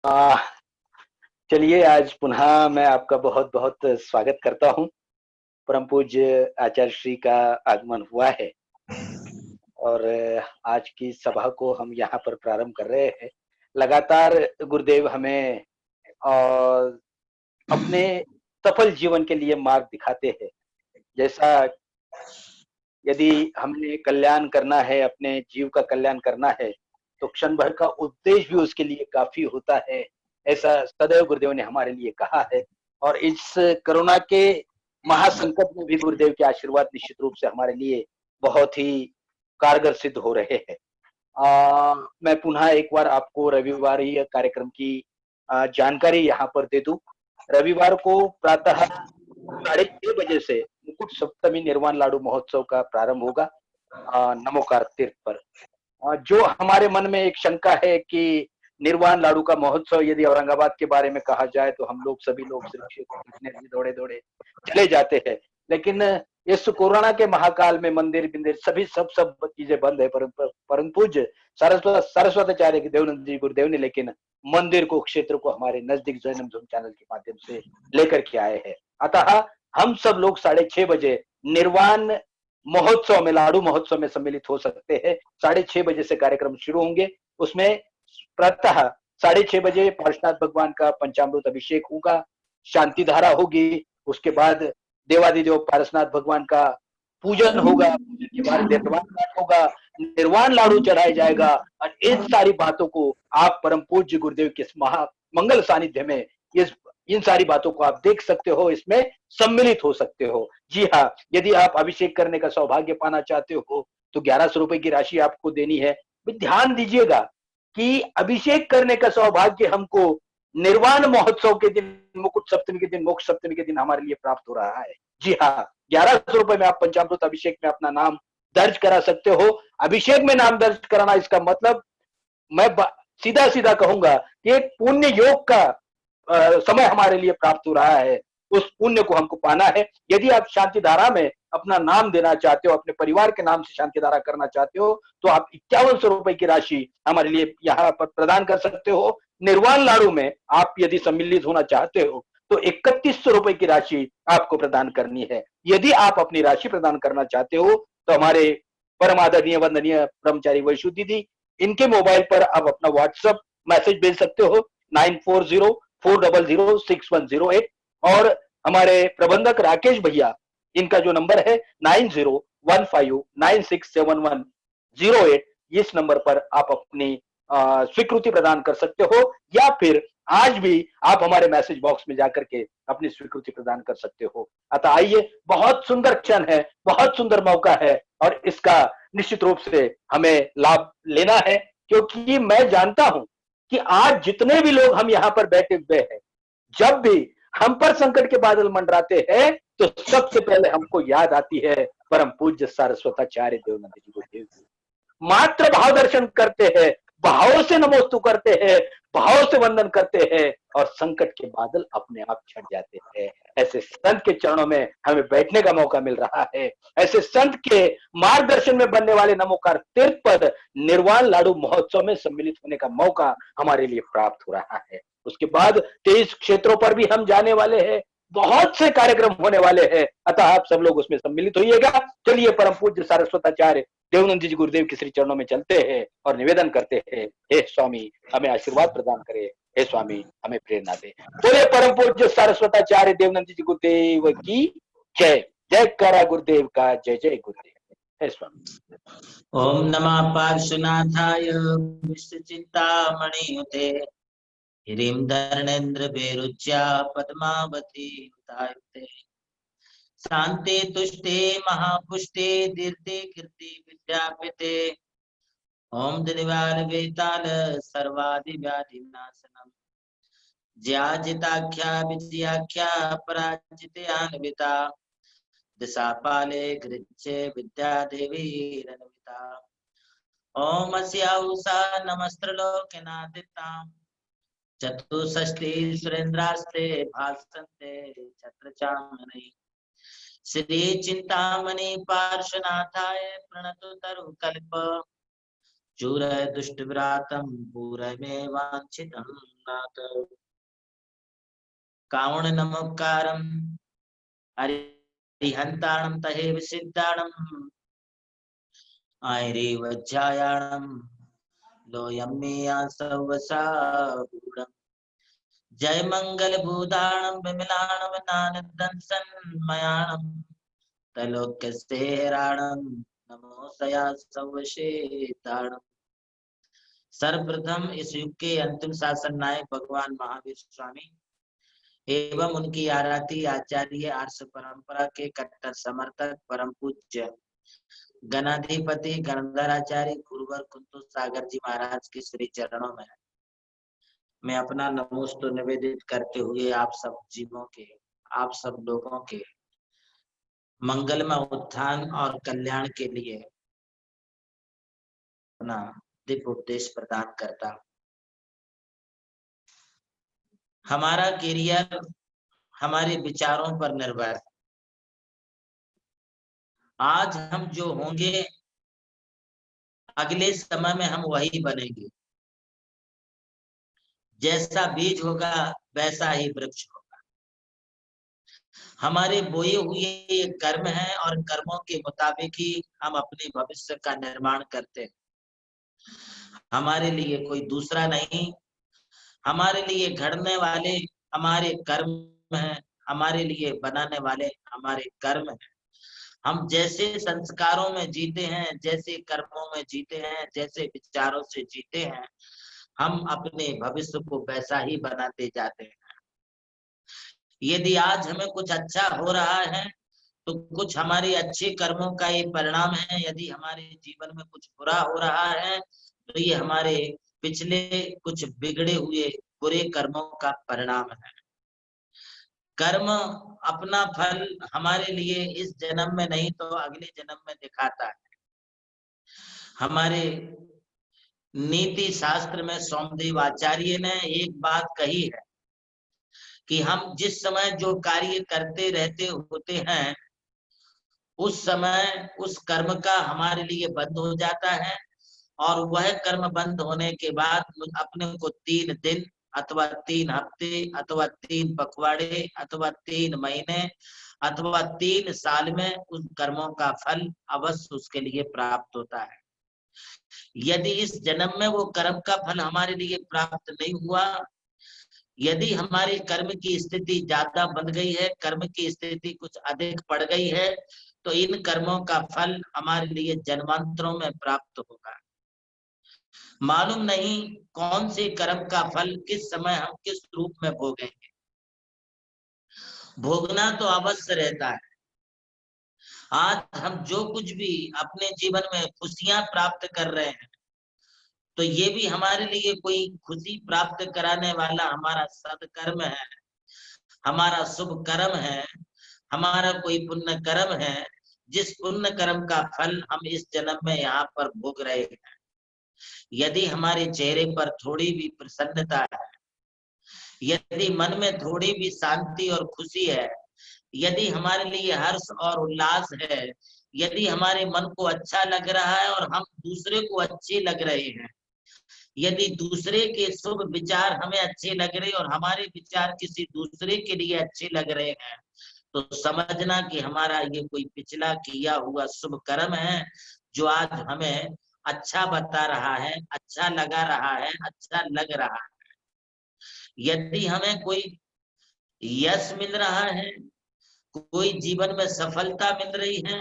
आ, चलिए आज पुनः मैं आपका बहुत बहुत स्वागत करता हूँ। परम पूज्य आचार्य श्री का आगमन हुआ है और आज की सभा को हम यहाँ पर प्रारंभ कर रहे हैं। लगातार गुरुदेव हमें और अपने सफल जीवन के लिए मार्ग दिखाते हैं। जैसा यदि हमें कल्याण करना है, अपने जीव का कल्याण करना है, तो क्षण भर का उपदेश भी उसके लिए काफी होता है। ऐसा सदैव गुरुदेव ने हमारे लिए कहा है और इस कोरोना के महासंकट में भी गुरुदेव के आशीर्वाद निश्चित रूप से हमारे लिए बहुत ही कारगर सिद्ध हो रहे हैं। मैं पुनः एक बार आपको रविवार कार्यक्रम की जानकारी यहाँ पर दे दूं। रविवार को प्रातः 6:30 बजे से मुकुट सप्तमी निर्वाण लाडू महोत्सव का प्रारंभ होगा नमोकार तीर्थ पर। जो हमारे मन में एक शंका है कि निर्वाण लाडू का महोत्सव यदि औरंगाबाद के बारे में कहा जाए तो हम लोग सभी लोग सुरक्षित देखने लिए दौड़े दौड़े चले जाते हैं। लेकिन इस कोरोना के महाकाल में मंदिर बिंदिर सभी सब चीजें बंद है। परम पूज्य सरस्वताचार्य देवनंद जी गुरुदेव ने लेकिन मंदिर को, क्षेत्र को हमारे नजदीक जैनम धूम चैनल के माध्यम से लेकर के आए हैं। अतः हम सब लोग 6:30 बजे निर्वाण महोत्सव में, लाडू महोत्सव में सम्मिलित हो सकते हैं। 6:30 बजे से कार्यक्रम शुरू होंगे। उसमें प्रातः 6:30 बजे पार्श्वनाथ भगवान का पंचामृत अभिषेक होगा, शांति धारा होगी। उसके बाद देवादिदेव पारसनाथ भगवान का पूजन होगा। पूजन के बाद निर्वाण पाठ होगा, निर्वाण लाडू चढ़ाया जाएगा। और इन सारी बातों को आप परम पूज्य गुरुदेव के महा मंगल सानिध्य में इस इन सारी बातों को आप देख सकते हो, इसमें सम्मिलित हो सकते हो। जी हाँ, यदि आप अभिषेक करने का सौभाग्य पाना चाहते हो तो 1100 रुपए की राशि आपको देनी है। ध्यान दीजिएगा कि अभिषेक करने का सौभाग्य हमको निर्वाण महोत्सव के दिन, मुकुट सप्तमी के दिन, मोक्ष सप्तमी के दिन हमारे लिए प्राप्त हो रहा है। जी हाँ, 1100 रुपए में आप पंचामृत अभिषेक में अपना नाम दर्ज करा सकते हो। अभिषेक में नाम दर्ज कराना, इसका मतलब मैं सीधा सीधा कहूंगा कि एक पुण्य योग का समय हमारे लिए प्राप्त हो रहा है। उस पुण्य को हमको पाना है। यदि आप शांति धारा में अपना नाम देना चाहते हो, अपने परिवार के नाम से शांति धारा करना चाहते हो, तो आप 5100 रुपए की राशि हमारे लिए यहाँ पर प्रदान कर सकते हो। निर्वाण लाडू में आप यदि सम्मिलित होना चाहते हो तो 3100 रुपए की राशि आपको प्रदान करनी है। यदि आप अपनी राशि प्रदान करना चाहते हो तो हमारे परम आदरणीय वंदनीय ब्रह्मचारी वैशु दीदी, इनके मोबाइल पर आप अपना व्हाट्सएप मैसेज भेज सकते हो 9404006108। और हमारे प्रबंधक राकेश भैया, इनका जो नंबर है 9015967108, इस नंबर पर आप अपनी स्वीकृति प्रदान कर सकते हो। या फिर आज भी आप हमारे मैसेज बॉक्स में जाकर के अपनी स्वीकृति प्रदान कर सकते हो। अतः आइए, बहुत सुंदर क्षण है, बहुत सुंदर मौका है और इसका निश्चित रूप से हमें लाभ लेना है। क्योंकि मैं जानता हूं कि आज जितने भी लोग हम यहाँ पर बैठे हुए हैं, जब भी हम पर संकट के बादल मंडराते हैं तो सबसे पहले हमको याद आती है परम पूज्य सरस्वताचार्य देवनंद जी गुरुदेव की। मात्र भाव दर्शन करते हैं, भाव से नमोस्तु करते हैं, भाव से वंदन करते हैं और संकट के बादल अपने आप छट जाते हैं। ऐसे संत के चरणों में हमें बैठने का मौका मिल रहा है। ऐसे संत के मार्गदर्शन में बनने वाले नमोकार तीर्थ पर निर्वाण लाडू महोत्सव में सम्मिलित होने का मौका हमारे लिए प्राप्त हो रहा है। उसके बाद 23 क्षेत्रों पर भी हम जाने वाले हैं, बहुत से कार्यक्रम होने वाले हैं। अतः आप सब लोग उसमें सम्मिलित होइएगा। चलिए, परम पूज्य सरस्वताचार्य देवनंद जी गुरुदेव के श्री चरणों में चलते हैं और निवेदन करते हैं, हे स्वामी हमें आशीर्वाद प्रदान करे, हे स्वामी हमें प्रेरणा दे। बोले परम पूज्य सरस्वताचार्य देवनंद जी गुरुदेव की जय। जय करा गुरुदेव का, जय जय गुरुदेव। हे स्वामी। ओम नमः पार्श्वनाथाय विश्वचिंतामणियुते ह्रीं धर्णेन्द्र बेरुच्या पद्मावती हुतायुते शांते तुष्टे महापुष्टे दीर्घे कीर्ति विद्यापिते ओम दिवार वेताल सर्वादि व्याधि विनाशनम ज्याजिताख्या विजयाख्या पराजितान्विता दिशापाले गृह्ये विद्या देवी रणविता ओम अस्याउषा नमस्त्रलोकनादिताम् चतुष्षष्टि सुरेन्द्रास्ते भासन्ते छत्रचामणि श्री चिंतामणि पार्श्वनाथाय प्रणतु तरुकल्प चूर दुष्ट विरातम पूरमे वांछितम नाथ। कावण नमोकारम हरिहंताणम तहे विसिद्धाणम आयरे वज्जायाणम लोयम्मेया सवसागुणम। जय मंगल भूदाणम विमलाणम नानदंसन्मयाणम त्रैलोक्य सेराणम नमो सया सवशेताणम। सर्वप्रथम इस युग के अंतिम शासन नायक भगवान महावीर स्वामी एवं उनकी आराध्य आचार्य आर्ष परंपरा के कट्टर समर्थक परम पूज्य गणाधिपति गणधराचार्य गुरुवर कुंतु सागर जी महाराज के श्री चरणों में मैं अपना नमोस्तु निवेदित करते हुए आप सब जीवों के, आप सब लोगों के मंगलमय उत्थान और कल्याण के लिए अपना दिव्य उपदेश प्रदान करता। हमारा कैरियर हमारे विचारों पर निर्भर है। आज हम जो होंगे अगले समय में हम वही बनेंगे। जैसा बीज होगा वैसा ही वृक्ष होगा। हमारे बोए हुए ये कर्म है और कर्मों के मुताबिक ही हम अपने भविष्य का निर्माण करते हैं। हमारे लिए कोई दूसरा नहीं, हमारे लिए घड़ने वाले हमारे कर्म हैं, हमारे लिए बनाने वाले हमारे कर्म हैं। हम जैसे संस्कारों में जीते हैं, जैसे कर्मों में जीते हैं, जैसे विचारों से जीते हैं, हम अपने भविष्य को वैसा ही बनाते जाते हैं। यदि आज हमें कुछ अच्छा हो रहा है तो कुछ हमारे अच्छे कर्मों का ये परिणाम है। यदि हमारे जीवन में कुछ बुरा हो रहा है तो ये हमारे पिछले कुछ बिगड़े हुए बुरे कर्मों का परिणाम है। कर्म अपना फल हमारे लिए इस जन्म में नहीं तो अगले जन्म में दिखाता है। हमारे नीति शास्त्र में सोमदेव आचार्य ने एक बात कही है कि हम जिस समय जो कार्य करते रहते होते हैं उस समय उस कर्म का हमारे लिए बंद हो जाता है और वह कर्म बंद होने के बाद अपने को 3 दिन अथवा 3 हफ्ते अथवा 3 पखवाड़े अथवा 3 महीने अथवा 3 साल में उन कर्मों का फल अवश्य उसके लिए प्राप्त होता है। यदि इस जन्म में वो कर्म का फल हमारे लिए प्राप्त नहीं हुआ, यदि हमारे कर्म की स्थिति ज्यादा बन गई है, कर्म की स्थिति कुछ अधिक पड़ गई है, तो इन कर्मों का फल हमारे लिए जन्मांतरों में प्राप्त होगा। मालूम नहीं कौन से कर्म का फल किस समय हम किस रूप में भोगेंगे। भोगना तो अवश्य रहता है। आज हम जो कुछ भी अपने जीवन में खुशियां प्राप्त कर रहे हैं तो ये भी हमारे लिए कोई खुशी प्राप्त कराने वाला हमारा सत्कर्म है, हमारा शुभ कर्म है, हमारा कोई पुण्य कर्म है, जिस पुण्य कर्म का फल हम इस जन्म में यहाँ पर भोग रहे हैं। यदि हमारे चेहरे पर थोड़ी भी प्रसन्नता है, यदि मन में थोड़ी भी शांति और खुशी है, यदि हमारे लिए हर्ष और उल्लास है, यदि हमारे मन को अच्छा लग रहा है और हम दूसरे को अच्छे लग रहे हैं, यदि दूसरे के शुभ विचार हमें अच्छे लग रहे और हमारे विचार किसी दूसरे के लिए अच्छे लग रहे हैं, तो समझना कि हमारा ये कोई पिछला किया हुआ शुभ कर्म है जो आज हमें अच्छा बता रहा है, अच्छा लगा रहा है, अच्छा लग रहा है। यदि हमें कोई यश मिल रहा है, कोई जीवन में सफलता मिल रही है,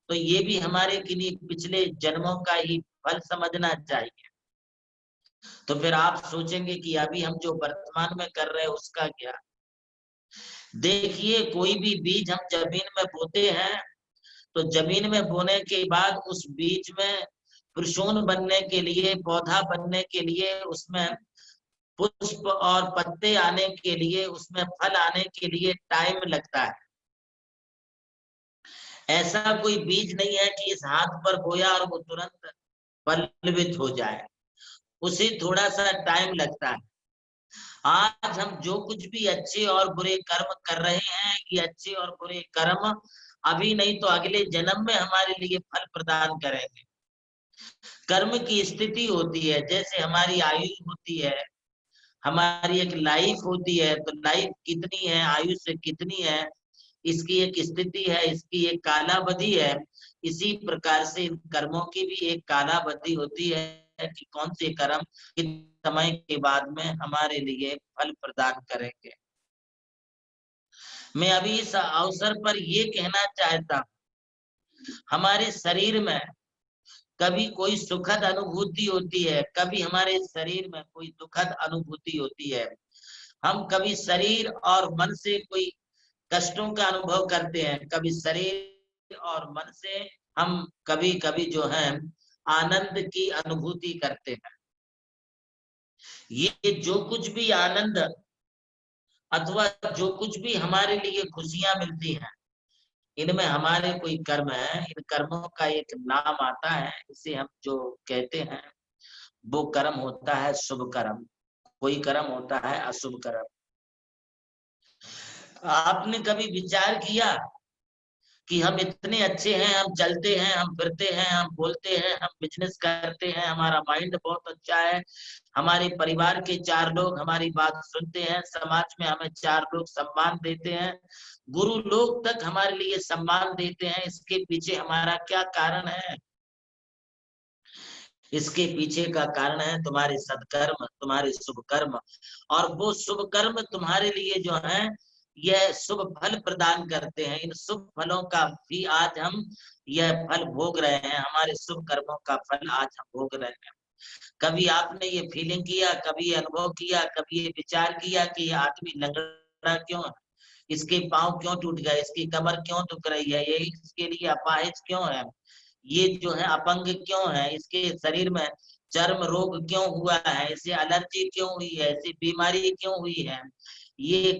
तो ये भी हमारे किन्हीं पिछले जन्मों का ही फल समझना चाहिए। तो फिर आप सोचेंगे कि अभी हम जो वर्तमान में कर रहे हैं उसका क्या। देखिए, कोई भी बीज हम जमीन में बोते हैं तो जमीन में बोने के बाद उस बीज में प्रसून बनने के लिए, पौधा बनने के लिए, उसमें पुष्प और पत्ते आने के लिए, उसमें फल आने के लिए टाइम लगता है। ऐसा कोई बीज नहीं है कि इस हाथ पर बोया और वो तुरंत पल्लवित हो जाए, उसे थोड़ा सा टाइम लगता है। आज हम जो कुछ भी अच्छे और बुरे कर्म कर रहे हैं, ये अच्छे और बुरे कर्म अभी नहीं तो अगले जन्म में हमारे लिए फल प्रदान करेंगे। कर्म की स्थिति होती है, जैसे हमारी आयु होती है, हमारी एक लाइफ होती है, तो लाइफ कितनी है, आयुष्य कितनी है, इसकी एक स्थिति है, इसकी एक कालावधि है। इसी प्रकार से इन कर्मों की भी एक कालावधि होती है कि कौन से कर्म किस समय के बाद में हमारे लिए फल प्रदान करेंगे। मैं अभी इस अवसर पर ये कहना चाहता हूँ, हमारे शरीर में कभी कोई सुखद अनुभूति होती है, कभी हमारे शरीर में कोई दुखद अनुभूति होती है। हम कभी शरीर और मन से कोई कष्टों का अनुभव करते हैं, कभी शरीर और मन से हम कभी कभी जो है आनंद की अनुभूति करते हैं। ये जो कुछ भी आनंद अथवा जो कुछ भी हमारे लिए खुशियां मिलती हैं, इनमें हमारे कोई कर्म है, इन कर्मों का एक नाम आता है, इसे हम जो कहते हैं वो कर्म होता है शुभ कर्म, कोई कर्म होता है अशुभ कर्म। आपने कभी विचार किया कि हम इतने अच्छे हैं, हम चलते हैं, हम फिरते हैं, हम बोलते हैं, हम बिजनेस करते हैं, हमारा माइंड बहुत अच्छा है, हमारे परिवार के 4 लोग हमारी बात सुनते हैं, समाज में हमें 4 लोग सम्मान देते हैं, गुरु लोग तक हमारे लिए सम्मान देते हैं। इसके पीछे हमारा क्या कारण है? इसके पीछे का कारण है तुम्हारे सत्कर्म, तुम्हारे शुभ कर्म। और वो शुभ कर्म तुम्हारे लिए जो है यह शुभ फल प्रदान करते हैं। इन शुभ फलों का भी आज हम यह फल भोग रहे हैं, हमारे शुभ कर्मों का फल आज हम भोग रहे हैं। कभी आपने ये फीलिंग किया, कभी ये अनुभव किया, कभी ये विचार किया कि ये आदमी लंगड़ा क्यों है, इसके पांव क्यों टूट गए, इसकी कमर क्यों दुख रही है, ये इसके लिए अपाहिज क्यों है, ये जो है अपंग क्यों है, इसके शरीर में चर्म रोग क्यों हुआ है, इसे एलर्जी क्यों हुई है, इसे बीमारी क्यों हुई है, ये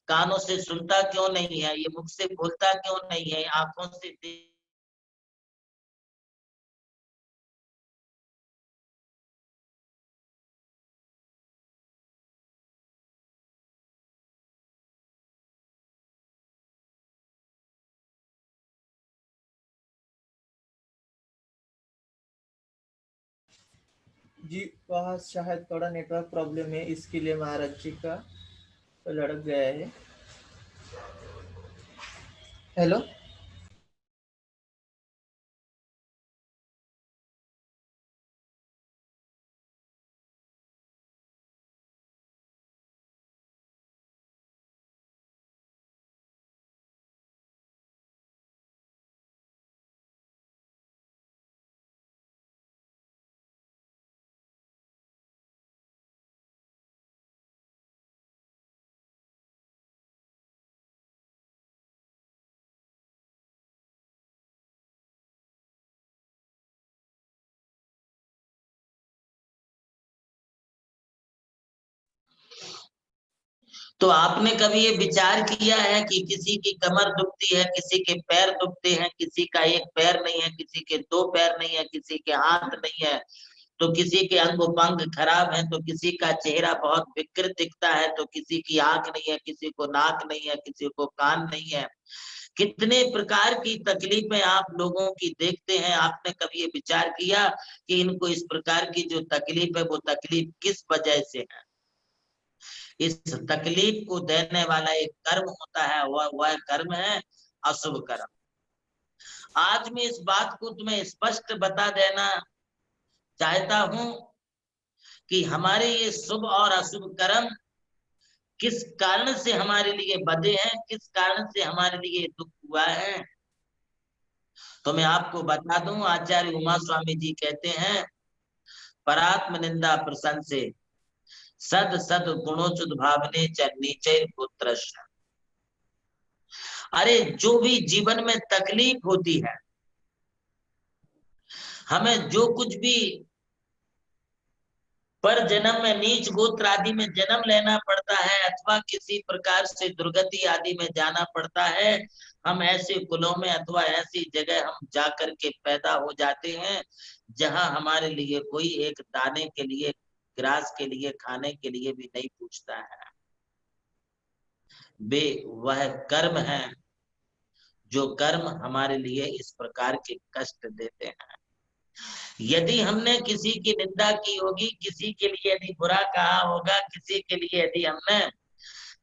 कानों से सुनता क्यों नहीं है, ये मुख से बोलता क्यों नहीं है, आंखों से जी, वहाँ शायद थोड़ा नेटवर्क प्रॉब्लम है, इसके लिए महाराज जी का लड़क गया है। हेलो। तो आपने कभी ये विचार किया है कि किसी की कमर दुखती है, किसी के पैर दुखते हैं, किसी का एक पैर नहीं है, किसी के 2 पैर नहीं है, किसी के हाथ नहीं है, तो किसी के अंग उपांग खराब है, तो किसी का चेहरा बहुत विकृत दिखता है, तो किसी की आंख नहीं है, किसी को नाक नहीं है, किसी को कान नहीं है। कितने प्रकार की तकलीफें आप लोगों की देखते हैं। आपने कभी ये विचार किया कि इनको इस प्रकार की जो तकलीफ है वो तकलीफ किस वजह से है? इस तकलीफ को देने वाला एक कर्म होता है, वह कर्म है अशुभ कर्म। आज मैं इस बात को तुम्हें स्पष्ट बता देना चाहता हूं कि हमारे ये शुभ और अशुभ कर्म किस कारण से हमारे लिए बधे हैं, किस कारण से हमारे लिए दुख हुआ है। तो मैं आपको बता दूं, आचार्य उमा स्वामी जी कहते हैं, परात्म निंदा प्रशंसे सद सद गुणोच्युत भावने च नीचे पुत्र। अरे जो भी जीवन में तकलीफ होती है, हमें जो कुछ भी पर जन्म में नीच गोत्र आदि में जन्म लेना पड़ता है, अथवा किसी प्रकार से दुर्गति आदि में जाना पड़ता है, हम ऐसे कुलों में अथवा ऐसी जगह हम जाकर के पैदा हो जाते हैं जहां हमारे लिए कोई एक दाने के लिए, ग्रास के लिए, खाने के लिए भी नहीं पूछता है। वे वह कर्म है जो कर्म हमारे लिए इस प्रकार के कष्ट देते हैं। यदि हमने किसी की निंदा की होगी, किसी के लिए यदि बुरा कहा होगा, किसी के लिए यदि हमने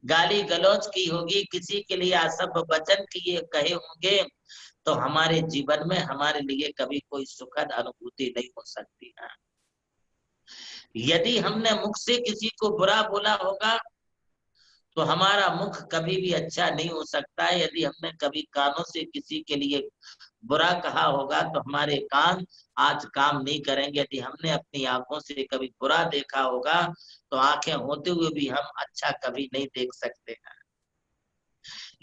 गाली गलौज की होगी, किसी के लिए असभ्य वचन किए कहे होंगे, तो हमारे जीवन में हमारे लिए कभी कोई सुखद अनुभूति नहीं हो सकती है। यदि हमने मुख से किसी को बुरा बोला होगा, तो हमारा मुख कभी भी अच्छा नहीं हो सकता है। यदि हमने कभी कानों से किसी के लिए बुरा कहा होगा, तो हमारे कान आज काम नहीं करेंगे। यदि हमने अपनी आंखों से कभी बुरा देखा होगा, तो आंखें होते हुए भी हम अच्छा कभी नहीं देख सकते हैं।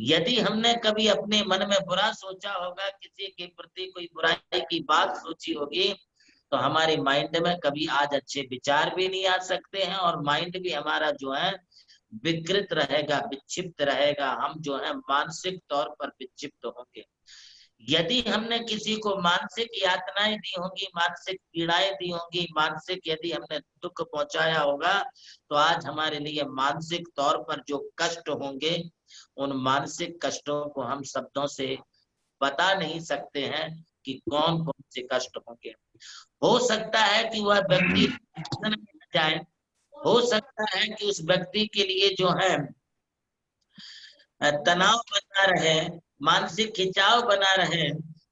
यदि हमने कभी अपने मन में बुरा सोचा होगा, किसी के प्रति कोई बुराई की बात सोची होगी, तो हमारे माइंड में कभी आज अच्छे विचार भी नहीं आ सकते हैं, और माइंड भी हमारा जो है विकृत रहेगा, विक्षिप्त रहेगा। हम जो है मानसिक तौर पर विक्षिप्त होंगे। यदि हमने किसी को मानसिक यातनाएं दी होंगी, मानसिक पीड़ाएं दी होंगी, मानसिक यदि हमने दुख पहुंचाया होगा, तो आज हमारे लिए मानसिक तौर पर जो कष्ट होंगे, उन मानसिक कष्टों को हम शब्दों से बता नहीं सकते हैं कि कौन कौन से कष्ट होंगे। हो सकता है कि वह व्यक्ति में जाए, हो सकता है कि उस व्यक्ति के लिए जो है तनाव बना रहे, मानसिक खिंचाव बना रहे।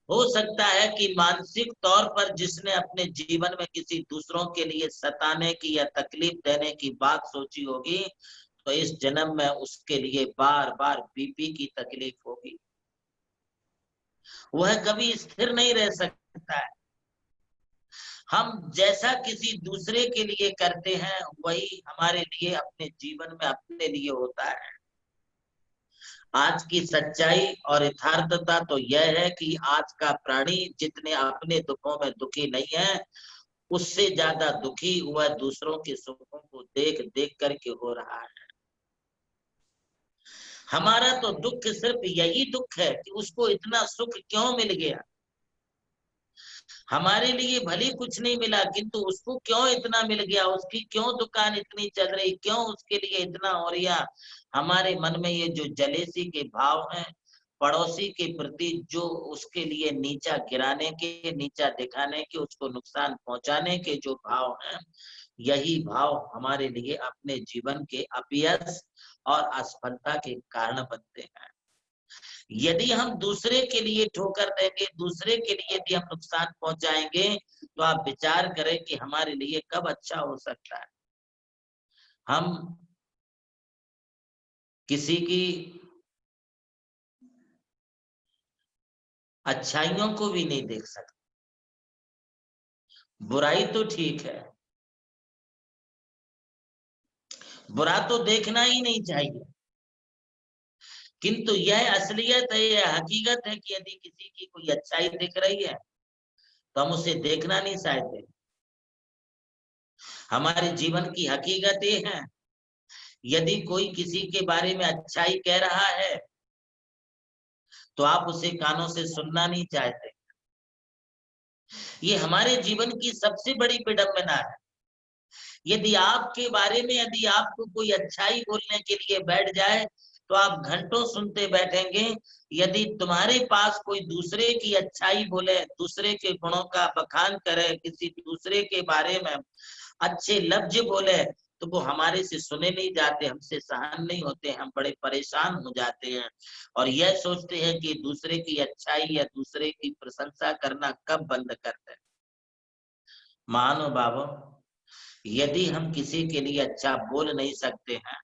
हो सकता है कि मानसिक तौर पर जिसने अपने जीवन में किसी दूसरों के लिए सताने की या तकलीफ देने की बात सोची होगी, तो इस जन्म में उसके लिए बार बार बीपी की तकलीफ होगी। वह कभी स्थिर नहीं रह सकता है। हम जैसा किसी दूसरे के लिए करते हैं, वही हमारे लिए अपने जीवन में अपने लिए होता है। आज की सच्चाई और यथार्थता तो यह है कि आज का प्राणी जितने अपने दुखों में दुखी नहीं है, उससे ज्यादा दुखी वह दूसरों के सुखों को देख देख करके हो रहा है। हमारा तो दुख सिर्फ यही दुख है कि उसको इतना सुख क्यों मिल गया। हमारे लिए भले कुछ नहीं मिला, किंतु उसको क्यों इतना मिल गया, उसकी क्यों दुकान इतनी चल रही, क्यों उसके लिए इतना हो रहा। हमारे मन में ये जो जलेसी के भाव हैं, पड़ोसी के प्रति जो उसके लिए नीचा गिराने के, नीचा दिखाने के, उसको नुकसान पहुंचाने के जो भाव हैं, यही भाव हमारे लिए अपने जीवन के अपयश और असफलता के कारण बनते हैं। यदि हम दूसरे के लिए ठोकर देंगे, दूसरे के लिए यदि हम नुकसान पहुंचाएंगे, तो आप विचार करें कि हमारे लिए कब अच्छा हो सकता है। हम किसी की अच्छाइयों को भी नहीं देख सकते। बुराई तो ठीक है, बुरा तो देखना ही नहीं चाहिए, किंतु यह असलियत है, यह हकीकत है कि यदि किसी की कोई अच्छाई दिख रही है, तो हम उसे देखना नहीं चाहते। हमारे जीवन की हकीकत ये है, यदि कोई किसी के बारे में अच्छाई कह रहा है, तो आप उसे कानों से सुनना नहीं चाहते। ये हमारे जीवन की सबसे बड़ी विडंबना है। यदि आपके बारे में यदि आपको कोई अच्छाई बोलने के लिए बैठ जाए, तो आप घंटों सुनते बैठेंगे। यदि तुम्हारे पास कोई दूसरे की अच्छाई बोले, दूसरे के गुणों का बखान करे, किसी दूसरे के बारे में अच्छे लफ्ज बोले, तो वो हमारे से सुने नहीं जाते, हमसे सहन नहीं होते, हम बड़े परेशान हो जाते हैं और यह सोचते हैं कि दूसरे की अच्छाई या दूसरे की प्रशंसा करना कब बंद करते हैं। महानुभावों, यदि हम किसी के लिए अच्छा बोल नहीं सकते हैं,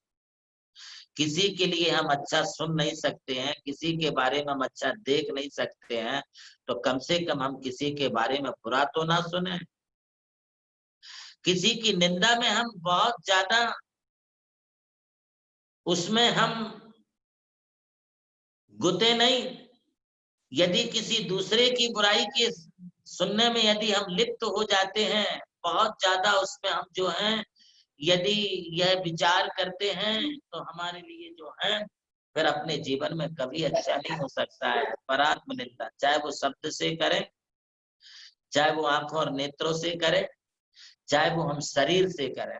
किसी के लिए हम अच्छा सुन नहीं सकते हैं, किसी के बारे में हम अच्छा देख नहीं सकते हैं, तो कम से कम हम किसी के बारे में बुरा तो ना सुने। किसी की निंदा में हम बहुत ज्यादा उसमें हम गुते नहीं। यदि किसी दूसरे की बुराई के सुनने में यदि हम लिप्त हो जाते हैं, बहुत ज्यादा उसमें हम जो हैं यदि यह विचार करते हैं, तो हमारे लिए जो है फिर अपने जीवन में कभी अच्छा नहीं हो सकता है। परात्म निंदा चाहे वो शब्द से करें, चाहे वो आंखों और नेत्रों से करें, चाहे वो हम शरीर से करें।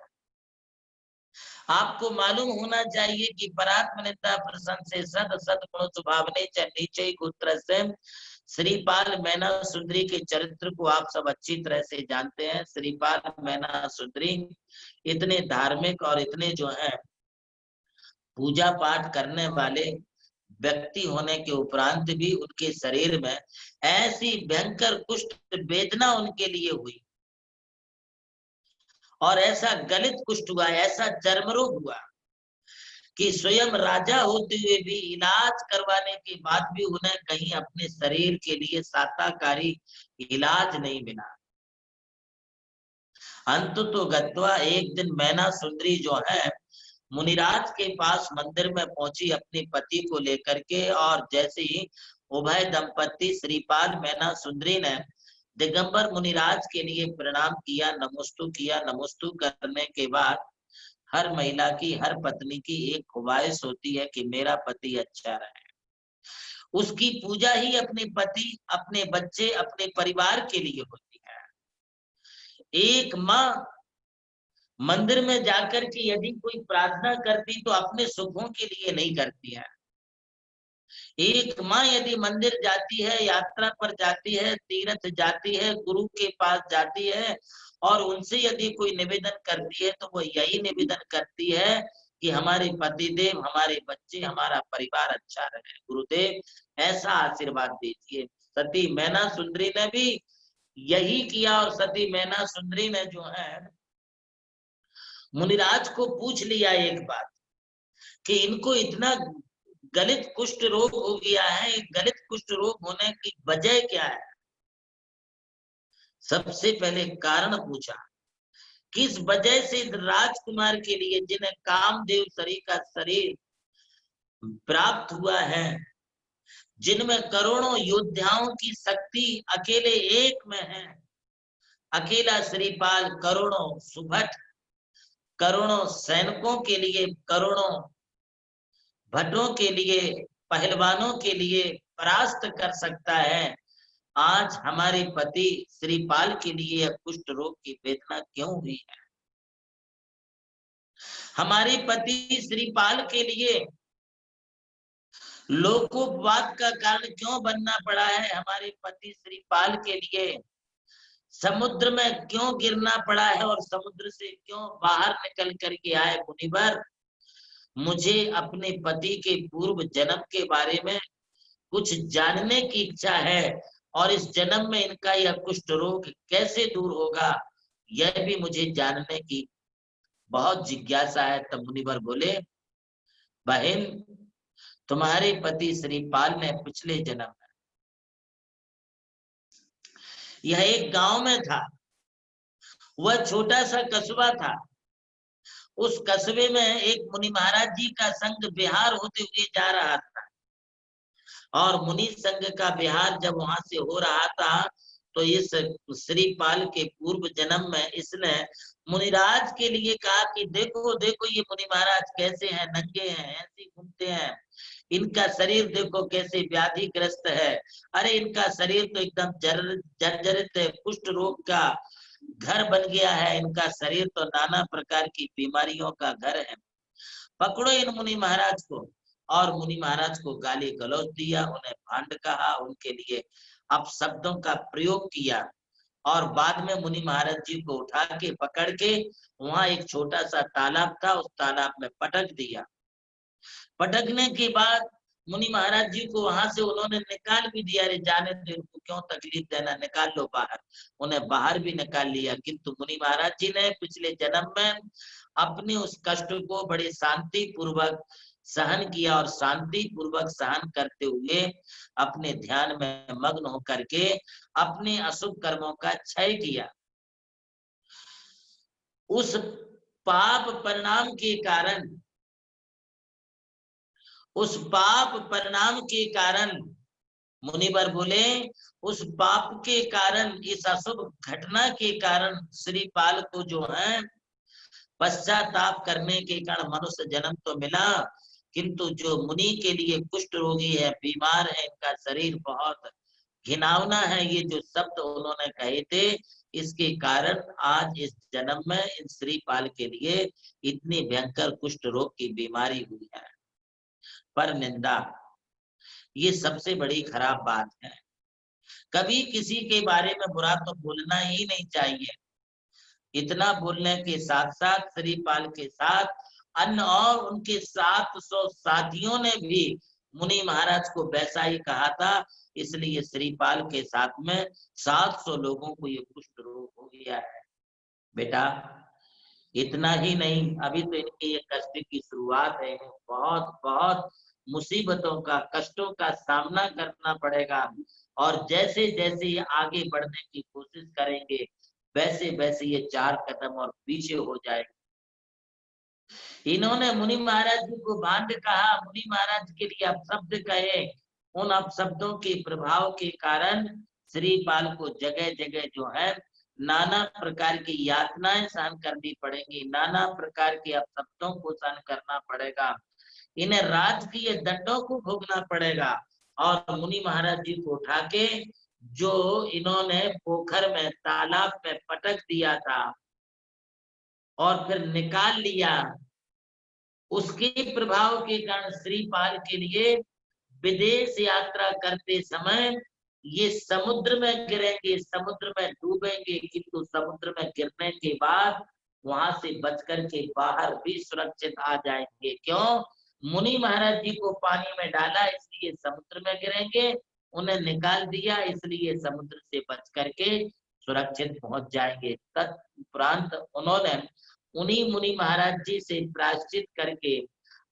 आपको मालूम होना चाहिए कि परात्म निंदा प्रसन्न से सद सद गुण स्वभावने च नीचे गोत्र से श्रीपाल मैना सुंदरी के चरित्र को आप सब अच्छी तरह से जानते हैं। श्रीपाल मैना सुंदरी इतने धार्मिक और इतने जो है पूजा पाठ करने वाले व्यक्ति होने के उपरांत भी उनके शरीर में ऐसी भयंकर कुष्ठ वेदना उनके लिए हुई और ऐसा गलित कुष्ठ हुआ, ऐसा चर्म रोग हुआ कि स्वयं राजा होते हुए भी इलाज करवाने के बाद भी उन्हें कहीं अपने शरीर के लिए साताकारी इलाज नहीं मिला। अंत तो गत्वा एक दिन मैना सुंदरी जो है मुनिराज के पास मंदिर में पहुंची अपने पति को लेकर के, और जैसे ही उभय दंपति श्रीपाद मैना सुंदरी ने दिगंबर मुनिराज के लिए प्रणाम किया, नमोस्तु किया। नमोस्तु करने के बाद हर महिला की, हर पत्नी की एक ख्वाहिश होती है कि मेरा पति अच्छा रहे। उसकी पूजा ही अपने पति, अपने बच्चे, अपने परिवार के लिए होती है। एक माँ मंदिर में जाकर के यदि कोई प्रार्थना करती तो अपने सुखों के लिए नहीं करती है। एक माँ यदि मंदिर जाती है, यात्रा पर जाती है, तीर्थ जाती है, गुरु के पास जाती है और उनसे यदि कोई निवेदन करती है तो वो यही निवेदन करती है कि हमारे पतिदेव, हमारे बच्चे, हमारा परिवार अच्छा रहे। गुरुदेव ऐसा आशीर्वाद दीजिए। सती मैना सुंदरी ने भी यही किया और सती मैना सुंदरी ने जो है मुनिराज को पूछ लिया एक बात कि इनको इतना गलित कुष्ठ रोग हो गया है, गलित कुष्ठ रोग होने की वजह क्या है। सबसे पहले कारण पूछा, किस वजह से राजकुमार के लिए जिन्हें कामदेव शरीर का शरीर प्राप्त हुआ है, जिनमें करोड़ों योद्धाओं की शक्ति अकेले एक में है, अकेला श्रीपाल करोड़ों सुभट, करोड़ों सैनिकों के लिए, करोड़ों भट्टों के लिए, पहलवानों के लिए परास्त कर सकता है। आज हमारे पति श्रीपाल के लिए कुष्ठ रोग की वेदना क्यों हुई है? हमारे पति श्रीपाल के लिए लोकोपवाद का कारण क्यों बनना पड़ा है? हमारे पति श्रीपाल के लिए समुद्र में क्यों गिरना पड़ा है और समुद्र से क्यों बाहर निकल करके आए? मुनिवर, मुझे अपने पति के पूर्व जन्म के बारे में कुछ जानने की इच्छा है और इस जन्म में इनका यह कुष्ठ रोग कैसे दूर होगा, यह भी मुझे जानने की बहुत जिज्ञासा है। तब मुनिवर बोले, बहन, तुम्हारे पति श्रीपाल ने पिछले जन्म में, यह एक गांव में था, वह छोटा सा कस्बा था। उस कस्बे में एक मुनि महाराज जी का संग विहार होते हुए जा रहा था और मुनि संघ का विहार जब वहां से हो रहा था तो इस श्रीपाल के पूर्व जन्म में इसने मुनिराज के लिए कहा कि देखो देखो ये मुनि महाराज कैसे हैं, नंगे हैं, ऐसे घूमते हैं, इनका शरीर देखो कैसे व्याधिग्रस्त है, अरे इनका शरीर तो एकदम जर्जरित है, कुष्ठ रोग का घर बन गया है, इनका शरीर तो नाना प्रकार की बीमारियों का घर है, पकड़ो इन मुनि महाराज को। और मुनि महाराज को गाली गलौज दिया, उन्हें भांड कहा, उनके लिए अपशब्दों का प्रयोग किया और बाद में मुनि महाराज जी को उठा के पकड़ के वहां एक छोटा सा तालाब था, उस तालाब में पटक दिया। पटकने के बाद मुनि महाराज जी को वहां से उन्होंने निकाल भी दिया, अरे जाने दो, इनको क्यों तकलीफ देना, निकाल लो बाहर। उन्हें बाहर भी निकाल लिया, किंतु मुनि महाराज जी ने पिछले जन्म में अपने उस कष्ट को बड़े शांति पूर्वक सहन किया और शांति पूर्वक सहन करते हुए अपने ध्यान में मग्न होकर के अपने अशुभ कर्मों का क्षय किया। उस पाप परिणाम के कारण, उस पाप परिणाम के कारण मुनिवर बोले, उस पाप के कारण, इस अशुभ घटना के कारण श्रीपाल को जो है पश्चाताप करने के कारण मनुष्य जन्म तो मिला, किंतु जो मुनि के लिए कुष्ठ रोगी है, बीमार है, इनका शरीर बहुत घिनौना है, ये जो शब्द उन्होंने कहे थे, इसके कारण आज इस जन्म में इन श्रीपाल के लिए इतनी भयंकर कुष्ठ रोग की बीमारी हुई है। पर निंदा, ये सबसे बड़ी खराब बात है। कभी किसी के बारे में बुरा तो बोलना ही नहीं चाहिए। इतना बोलने के साथ साथ श्रीपाल के साथ अन्य और उनके 700 साथियों ने भी मुनि महाराज को वैसा ही कहा था, इसलिए श्रीपाल के साथ में 700 लोगों को ये कुष्ठ रोग हो गया है। बेटा इतना ही नहीं, अभी तो इनके ये कष्ट की शुरुआत है, बहुत बहुत मुसीबतों का, कष्टों का सामना करना पड़ेगा। और जैसे जैसे ये आगे बढ़ने की कोशिश करेंगे वैसे वैसे ये 4 कदम और पीछे हो जाएंगे। इन्होंने मुनि महाराज जी को भांड कहा, मुनि महाराज के लिए अपशब्द कहे। उन अपशब्दों के प्रभाव के कारण श्रीपाल को जगह जगह जो है नाना प्रकार की यातनाएं सहन करनी पड़ेंगी, नाना प्रकार के अपशब्दों को सहन करना पड़ेगा, इन्हें राजकीय दंडों को भोगना पड़ेगा। और मुनि महाराज जी को उठा के जो इन्होंने पोखर में, तालाब में पटक दिया था और फिर निकाल लिया, उसके प्रभाव के कारण श्रीपाल के लिए विदेश यात्रा करते समय ये समुद्र में गिरेंगे, समुद्र में डूबेंगे, किंतु समुद्र में गिरने के बाद वहां से बचकर के बाहर भी सुरक्षित आ जाएंगे। क्यों? मुनि महाराज जी को पानी में डाला इसलिए समुद्र में गिरेंगे, उन्हें निकाल दिया इसलिए समुद्र से बच करके सुरक्षित पहुंच जाएंगे। तत्परांत उन्होंने उन्हीं मुनि महाराज जी से प्रायश्चित करके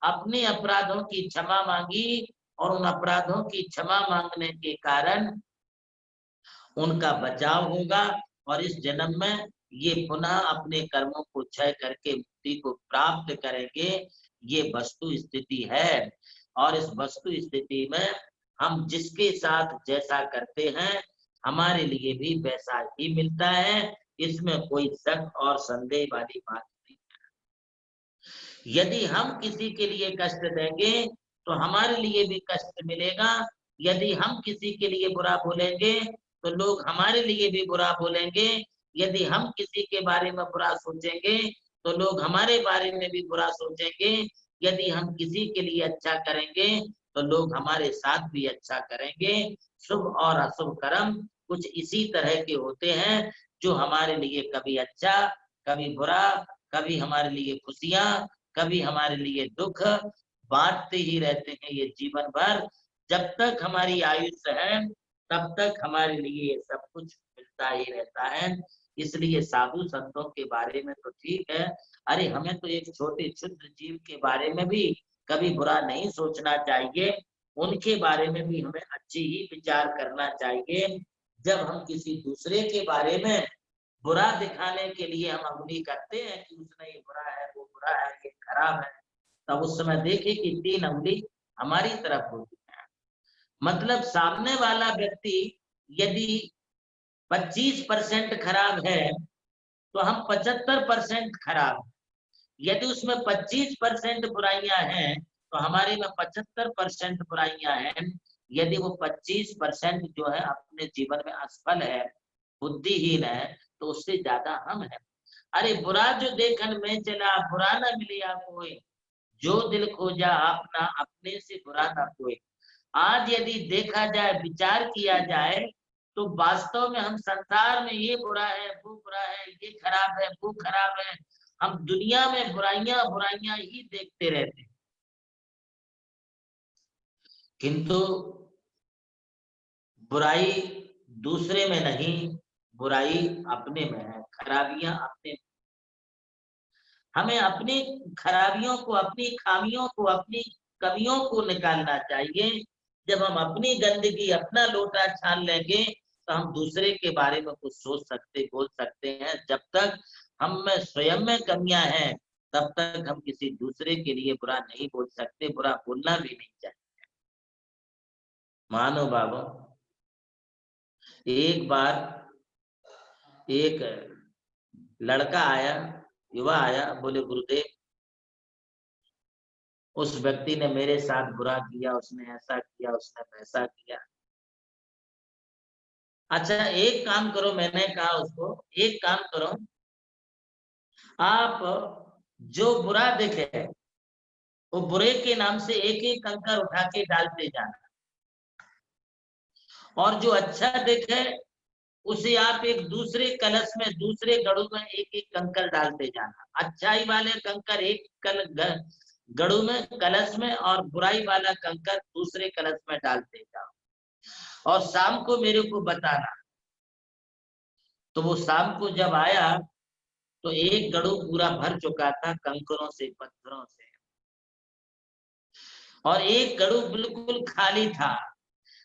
अपने अपराधों की क्षमा मांगी और उन अपराधों की क्षमा मांगने के कारण उनका बचाव होगा और इस जन्म में ये पुनः अपने कर्मों को क्षय करके मुक्ति को प्राप्त करेंगे। ये वस्तु स्थिति है और इस वस्तु स्थिति में हम जिसके साथ जैसा करते हैं हमारे लिए भी वैसा ही मिलता है, इसमें कोई शक और संदेह वाली बात नहीं है। यदि हम किसी के लिए कष्ट देंगे तो हमारे लिए भी कष्ट मिलेगा, यदि हम किसी के लिए बुरा बोलेंगे तो लोग हमारे लिए भी बुरा बोलेंगे, यदि हम किसी के बारे में बुरा सोचेंगे तो लोग हमारे बारे में भी बुरा सोचेंगे, यदि हम किसी के लिए अच्छा करेंगे तो लोग हमारे साथ भी अच्छा करेंगे। शुभ और अशुभ कर्म कुछ इसी तरह के होते हैं जो हमारे लिए कभी अच्छा, कभी बुरा, कभी हमारे लिए खुशियां, कभी हमारे लिए दुख बांटते ही रहते हैं ये जीवन भर। जब तक हमारी आयुष्य है तब तक हमारे लिए ये सब कुछ मिलता ही रहता है। इसलिए साधु संतों के बारे में तो ठीक है, अरे हमें तो एक छोटे क्षुद्र जीव के बारे में भी कभी बुरा नहीं सोचना चाहिए, उनके बारे में भी हमें अच्छी ही विचार करना चाहिए। जब हम किसी दूसरे के बारे में बुरा दिखाने के लिए हम उंगली करते हैं कि उसने ये बुरा है, वो बुरा है, ये खराब है, तब उस समय देखे कि 3 उंगली हमारी तरफ होती है। मतलब सामने वाला व्यक्ति यदि 25% खराब है तो हम 75% खराब, यदि उसमें 25% बुराइयां हैं तो हमारे में 75% बुराइयां हैं। यदि वो 25% जो है अपने जीवन में असफल है, बुद्धिहीन है, तो उससे ज्यादा हम हैं। अरे बुरा जो देखन में चला बुरा ना मिलिया कोई, जो दिल खोजा अपना अपने से बुरा ना कोई। आज यदि देखा जाए, विचार किया जाए तो वास्तव में हम संसार में ये बुरा है, वो बुरा है, ये खराब है, वो खराब है, हम दुनिया में बुराइयां बुराइयां ही देखते रहते हैं। किंतु बुराई दूसरे में नहीं, बुराई अपने में है, खराबियां अपने में। हमें अपनी खराबियों को, अपनी खामियों को, अपनी कमियों को निकालना चाहिए। जब हम अपनी गंदगी, अपना लोटा छान लेंगे तो हम दूसरे के बारे में कुछ सोच सकते, बोल सकते हैं। जब तक हम में स्वयं में कमियां हैं तब तक हम किसी दूसरे के लिए बुरा नहीं बोल सकते, बुरा बोलना भी नहीं चाहिए। मानो बाबू, एक बार एक लड़का आया, युवा आया, बोले गुरुदेव उस व्यक्ति ने मेरे साथ बुरा किया, उसने ऐसा किया, उसने वैसा किया। अच्छा एक काम करो, मैंने कहा उसको, एक काम करो, आप जो बुरा देखे वो बुरे के नाम से एक एक कंकर उठा के डालते जाना और जो अच्छा दिखे उसे आप एक दूसरे कलश में, दूसरे गड़ू में एक एक कंकर डालते जाना। अच्छाई वाले कंकर एक गड़ू में, कलश में, और बुराई वाला कंकर दूसरे कलश में डालते जाओ और शाम को मेरे को बताना। तो वो शाम को जब आया तो एक गड़ू पूरा भर चुका था कंकरों से, पत्थरों से, और एक गड़ू बिल्कुल खाली था।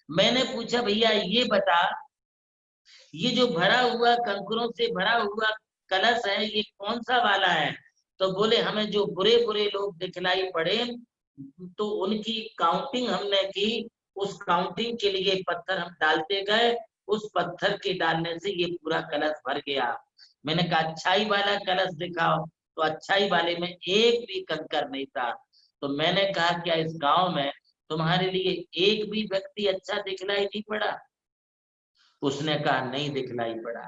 मैंने पूछा, भैया ये बता, ये जो भरा हुआ कंकरों से भरा हुआ कलश है, ये कौन सा वाला है? तो बोले, हमें जो बुरे बुरे लोग दिखलाई पड़े तो उनकी काउंटिंग हमने की, उस काउंटिंग के लिए पत्थर हम डालते गए, उस पत्थर के डालने से ये पूरा कलश भर गया। मैंने कहा, अच्छाई वाला कलश दिखाओ। तो अच्छाई वाले में एक भी कंकर नहीं था। तो मैंने कहा, क्या इस गांव में तुम्हारे लिए एक भी व्यक्ति अच्छा दिखलाई नहीं पड़ा? उसने कहा, नहीं दिखलाई पड़ा।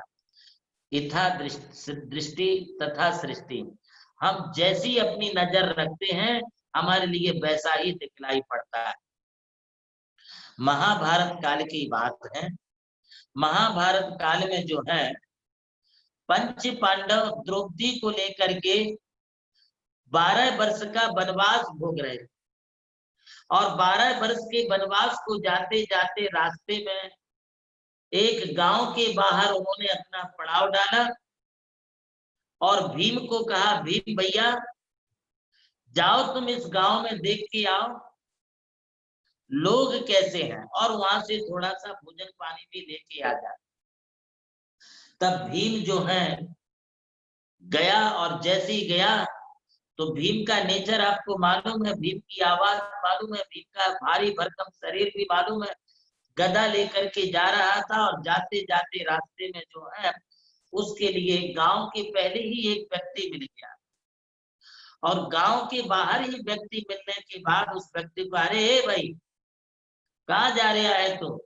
इथा दृष्टि तथा सृष्टि, हम जैसी अपनी नजर रखते हैं हमारे लिए वैसा ही दिखलाई पड़ता है। महाभारत काल की बात है। महाभारत काल में जो है, पंच पांडव द्रौपदी को लेकर के 12 वर्ष का वनवास भोग रहे, और 12 वर्ष के वनवास को जाते जाते रास्ते में एक गांव के बाहर उन्होंने अपना पड़ाव डाला और भीम को कहा, भीम भैया जाओ तुम इस गांव में देख के आओ लोग कैसे हैं, और वहां से थोड़ा सा भोजन पानी भी लेके आ जा। तब भीम जो है गया, और जैसे ही गया तो भीम का नेचर आपको मालूम है, भीम की आवाज मालूम है, भीम का भारी भरकम शरीर भी मालूम है। गदा लेकर के जा रहा था, और जाते जाते रास्ते में जो है उसके लिए गांव के पहले ही एक व्यक्ति मिल गया, और गांव के बाहर ही व्यक्ति मिलने के बाद उस व्यक्ति को, अरे भाई कहाँ जा रहा है तो,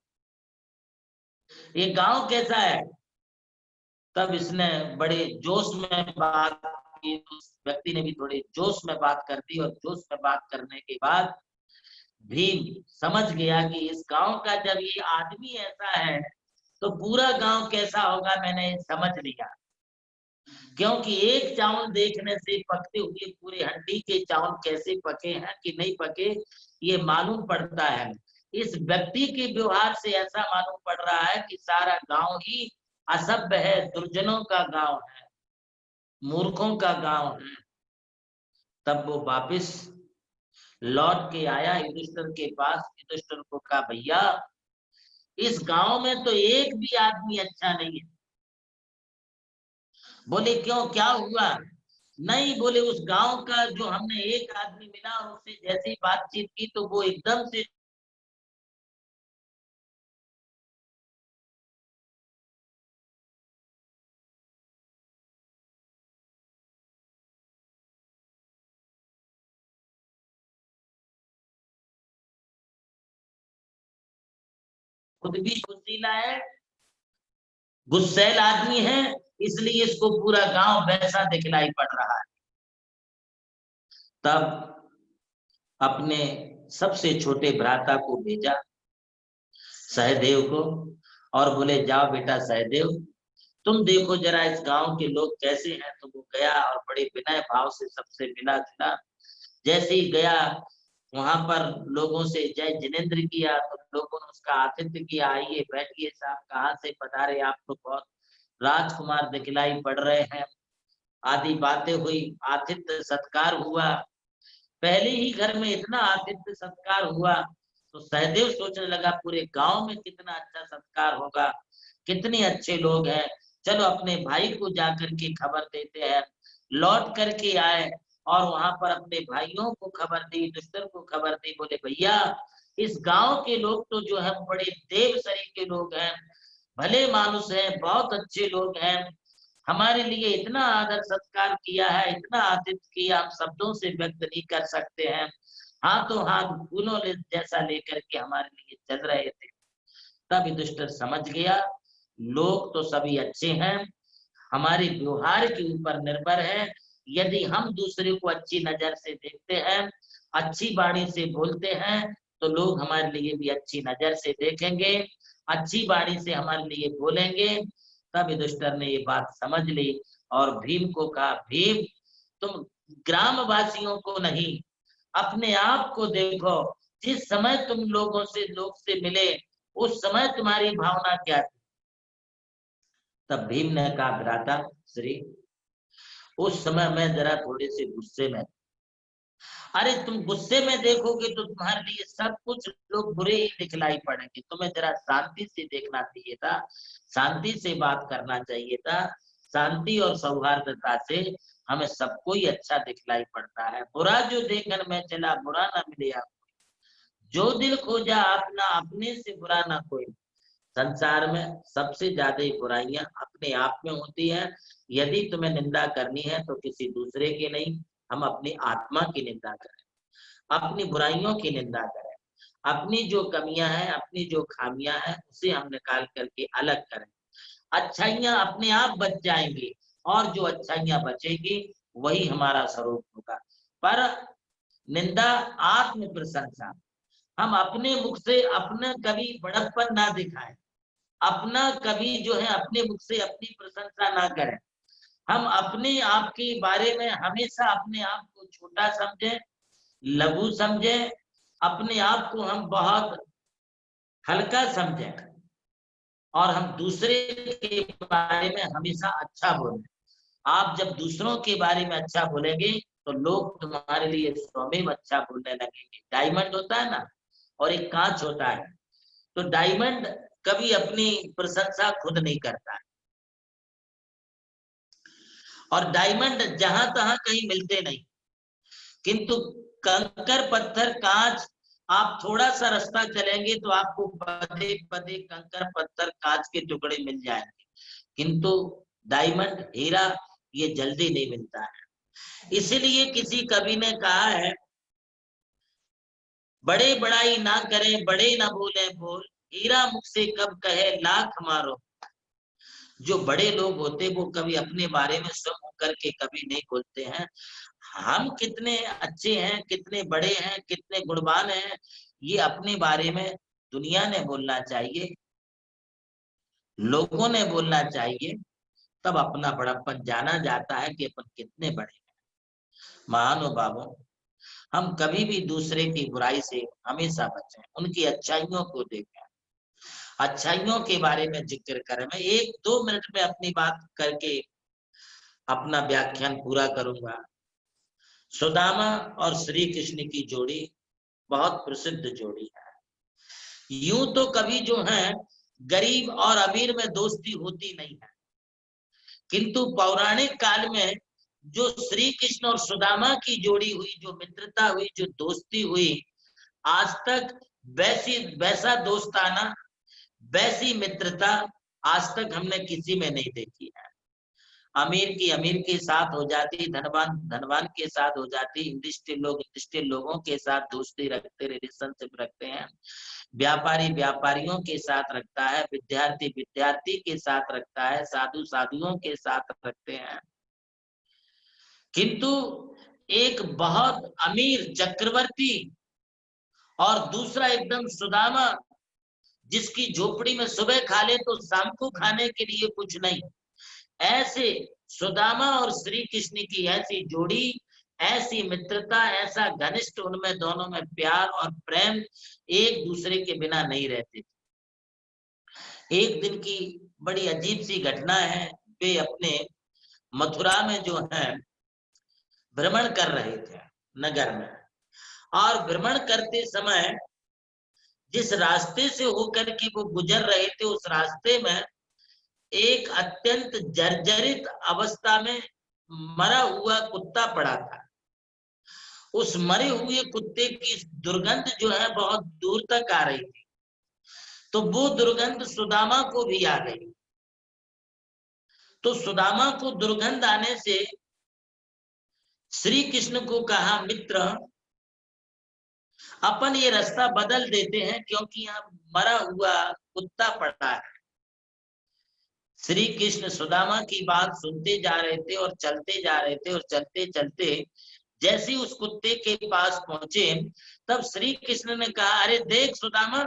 ये गांव कैसा है? तब इसने बड़े जोश में बात की, उस व्यक्ति ने भी थोड़े जोश में बात कर दी, और जोश में बात करने के बाद भीम समझ गया कि इस गांव का जब ये आदमी ऐसा है तो पूरा गांव कैसा होगा, मैंने समझ लिया। क्योंकि एक चावल देखने से पकते हुए पूरे हंडी के चावल कैसे पके हैं कि नहीं पके ये मालूम पड़ता है। इस व्यक्ति के व्यवहार से ऐसा मालूम पड़ रहा है कि सारा गांव ही असभ्य है, दुर्जनों का गांव है, मूर्खों का गांव है। तब वो वापिस लौट के आया युधिष्ठिर के पास। युधिष्ठिर को कहा, भैया इस गांव में तो एक भी आदमी अच्छा नहीं है। बोले, क्यों, क्या हुआ? नहीं, बोले उस गांव का जो हमने एक आदमी मिला और उससे जैसी बातचीत की तो वो एकदम से खुद भी गुस्सीला है, गुस्सैल आदमी है, इसलिए इसको पूरा गांव वैसा दिखलाई पड़ रहा है। तब अपने सबसे छोटे भ्राता को भेजा, सहदेव को, और बोले, जाओ बेटा सहदेव, तुम देखो जरा इस गांव के लोग कैसे हैं। तो वो गया और बड़े विनय भाव से सबसे मिला जुला। जैसे ही गया वहां पर लोगों से जय जिनेन्द्र किया, तो लोगों ने उसका आतिथ्य किया, आइए बैठिए साहब, कहाँ से पधारे, आप तो बहुत राजकुमार दिखलाई पड़ रहे हैं, आदि बातें हुई, आतिथ्य सत्कार हुआ। पहले ही घर में इतना आतिथ्य सत्कार हुआ तो सहदेव सोचने लगा, पूरे गांव में कितना अच्छा सत्कार होगा, कितने अच्छे लोग हैं, चलो अपने भाई को जाकर के खबर देते हैं। लौट करके आए और वहां पर अपने भाइयों को खबर दी, युधिष्ठिर को खबर दी। बोले, भैया इस गांव के लोग तो जो है बड़े देव शरीर के लोग हैं, भले मानुष हैं, बहुत अच्छे लोग हैं, हमारे लिए इतना आदर सत्कार किया है, इतना आतिथ्य किया, हम शब्दों से व्यक्त नहीं कर सकते हैं। हाथों हाथ फूलों जैसा लेकर के हमारे लिए चल रहे थे। तब युधिष्ठिर समझ गया, लोग तो सभी अच्छे हैं, हमारे व्यवहार के ऊपर निर्भर है। यदि हम दूसरे को अच्छी नजर से देखते हैं, अच्छी वाणी से बोलते हैं, तो लोग हमारे लिए भी अच्छी नजर से देखेंगे अच्छी वाणी से हमारे लिए बोलेंगे। तब युधिष्ठिर ने ये बात समझ ली और भीम को कहा, भीम तुम ग्रामवासियों को नहीं अपने आप को देखो। जिस समय तुम लोग से मिले उस समय तुम्हारी भावना क्या थी? तब भीम ने कहा, भ्राता श्री उस समय मैं जरा थोड़े से गुस्से में। अरे तुम गुस्से में देखोगे तो तुम्हारे लिए सब कुछ लोग बुरे ही दिखलाई पड़ेंगे। तुम्हें जरा शांति से देखना चाहिए था, शांति से बात करना चाहिए था। शांति और सौहार्दता से हमें सबको ही अच्छा दिखलाई पड़ता है। बुरा जो देखन में चला बुरा ना मिले आपको, जो दिल खोजा अपना अपने से बुरा ना कोई। संसार में सबसे ज्यादा बुराइयां अपने आप में होती है। यदि तुम्हें निंदा करनी है तो किसी दूसरे की नहीं, हम अपनी आत्मा की निंदा करें, अपनी बुराइयों की निंदा करें, अपनी जो कमियां हैं, अपनी जो खामियां हैं उसे हम निकाल करके अलग करें। अच्छाइयां अपने आप बच जाएंगी और जो अच्छाइयां बचेगी वही हमारा स्वरूप होगा। पर निंदा, आत्म प्रशंसा, हम अपने मुख से अपना कभी बड़प्पन ना दिखाएं, अपना कभी जो है अपने मुख से अपनी प्रशंसा ना करें। हम अपने आप के बारे में हमेशा अपने आप को छोटा समझें, लघु समझें, अपने आप को हम बहुत हल्का समझें और हम दूसरे के बारे में हमेशा अच्छा बोलें। आप जब दूसरों के बारे में अच्छा बोलेंगे तो लोग तुम्हारे लिए स्वयं अच्छा बोलने लगेंगे। डायमंड होता है ना और एक कांच होता है, तो डायमंड कभी अपनी प्रशंसा खुद नहीं करता है और डायमंड जहां तहां कहीं मिलते नहीं, किंतु कंकर पत्थर कांच, आप थोड़ा सा रास्ता चलेंगे तो आपको पदे पदे कंकर पत्थर कांच के टुकड़े मिल जाएंगे, किंतु डायमंड हीरा ये जल्दी नहीं मिलता है। इसीलिए किसी कवि ने कहा है, बड़े बड़ाई ना करें बड़े ना बोले बोल, हीरा मुख से कब कहे लाख मारो। जो बड़े लोग होते वो कभी अपने बारे में स्वयं होकर के कभी नहीं बोलते हैं। हम कितने अच्छे हैं, कितने बड़े हैं, कितने गुणवान हैं, ये अपने बारे में दुनिया ने बोलना चाहिए, लोगों ने बोलना चाहिए। तब अपना बड़प्पन जाना जाता है कि अपन कितने बड़े हैं। महानुभावों, हम कभी भी दूसरे की बुराई से हमेशा बचें, उनकी अच्छाइयों को देखें, अच्छाइयों के बारे में जिक्र करें। मैं 1-2 मिनट में अपनी बात करके अपना व्याख्यान पूरा करूंगा। सुदामा और श्री कृष्ण की जोड़ी बहुत प्रसिद्ध जोड़ी है। यूं तो कभी जो है गरीब और अमीर में दोस्ती होती नहीं है, किंतु पौराणिक काल में जो श्री कृष्ण और सुदामा की जोड़ी हुई, जो मित्रता हुई, जो दोस्ती हुई, आज तक वैसा दोस्ताना, वैसी मित्रता आज तक हमने किसी में नहीं देखी है। अमीर की अमीर के साथ हो जाती, धनवान धनवान के साथ हो जाती, इंडस्ट्रियल लोग इंडस्ट्रियल लोगों के साथ दोस्ती रखते, रिलेशनशिप रखते हैं, व्यापारी व्यापारियों के साथ रखता है, विद्यार्थी विद्यार्थी के साथ रखता है, साधु साधुओं के साथ रखते हैं। किंतु एक बहुत अमीर चक्रवर्ती और दूसरा एकदम सुदामा, जिसकी झोपड़ी में सुबह खा ले तो शाम को खाने के लिए कुछ नहीं, ऐसे सुदामा और श्री कृष्ण की ऐसी जोड़ी, ऐसी मित्रता, ऐसा घनिष्ठ उनमें दोनों में प्यार और प्रेम, एक दूसरे के बिना नहीं रहते थे। एक दिन की बड़ी अजीब सी घटना है। वे अपने मथुरा में जो है भ्रमण कर रहे थे नगर में, और भ्रमण करते समय जिस रास्ते से होकर के वो गुजर रहे थे, उस रास्ते में एक अत्यंत जर्जरित अवस्था में मरा हुआ कुत्ता पड़ा था। उस मरे हुए कुत्ते की दुर्गंध जो है बहुत दूर तक आ रही थी, तो वो दुर्गंध सुदामा को भी आ गई। तो सुदामा को दुर्गंध आने से श्री कृष्ण को कहा, मित्र अपन ये रास्ता बदल देते हैं क्योंकि यहाँ मरा हुआ कुत्ता पड़ा है। श्री कृष्ण सुदामा की बात सुनते जा रहे थे और चलते जा रहे थे, और चलते चलते जैसे उस कुत्ते के पास पहुंचे, तब श्री कृष्ण ने कहा, अरे देख सुदामा,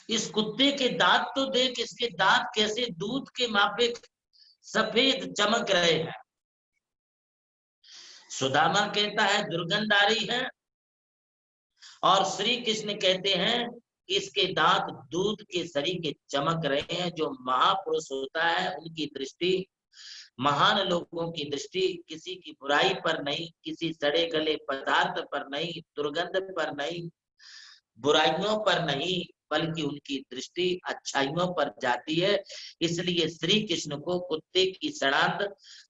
इस कुत्ते के दांत तो देख, इसके दांत कैसे दूध के माफिक सफेद चमक रहे हैं। सुदामा कहता है दुर्गंध आ रही है, और श्री कृष्ण कहते हैं इसके दांत दूध के सरीखे चमक रहे हैं। जो महापुरुष होता है उनकी दृष्टि, महान लोगों की दृष्टि किसी की बुराई पर नहीं, किसी सड़े गले पदार्थ पर नहीं, दुर्गंध पर नहीं, बुराइयों पर नहीं, बल्कि उनकी दृष्टि अच्छाइयों पर जाती है। इसलिए श्री कृष्ण को कुत्ते की सड़ांध,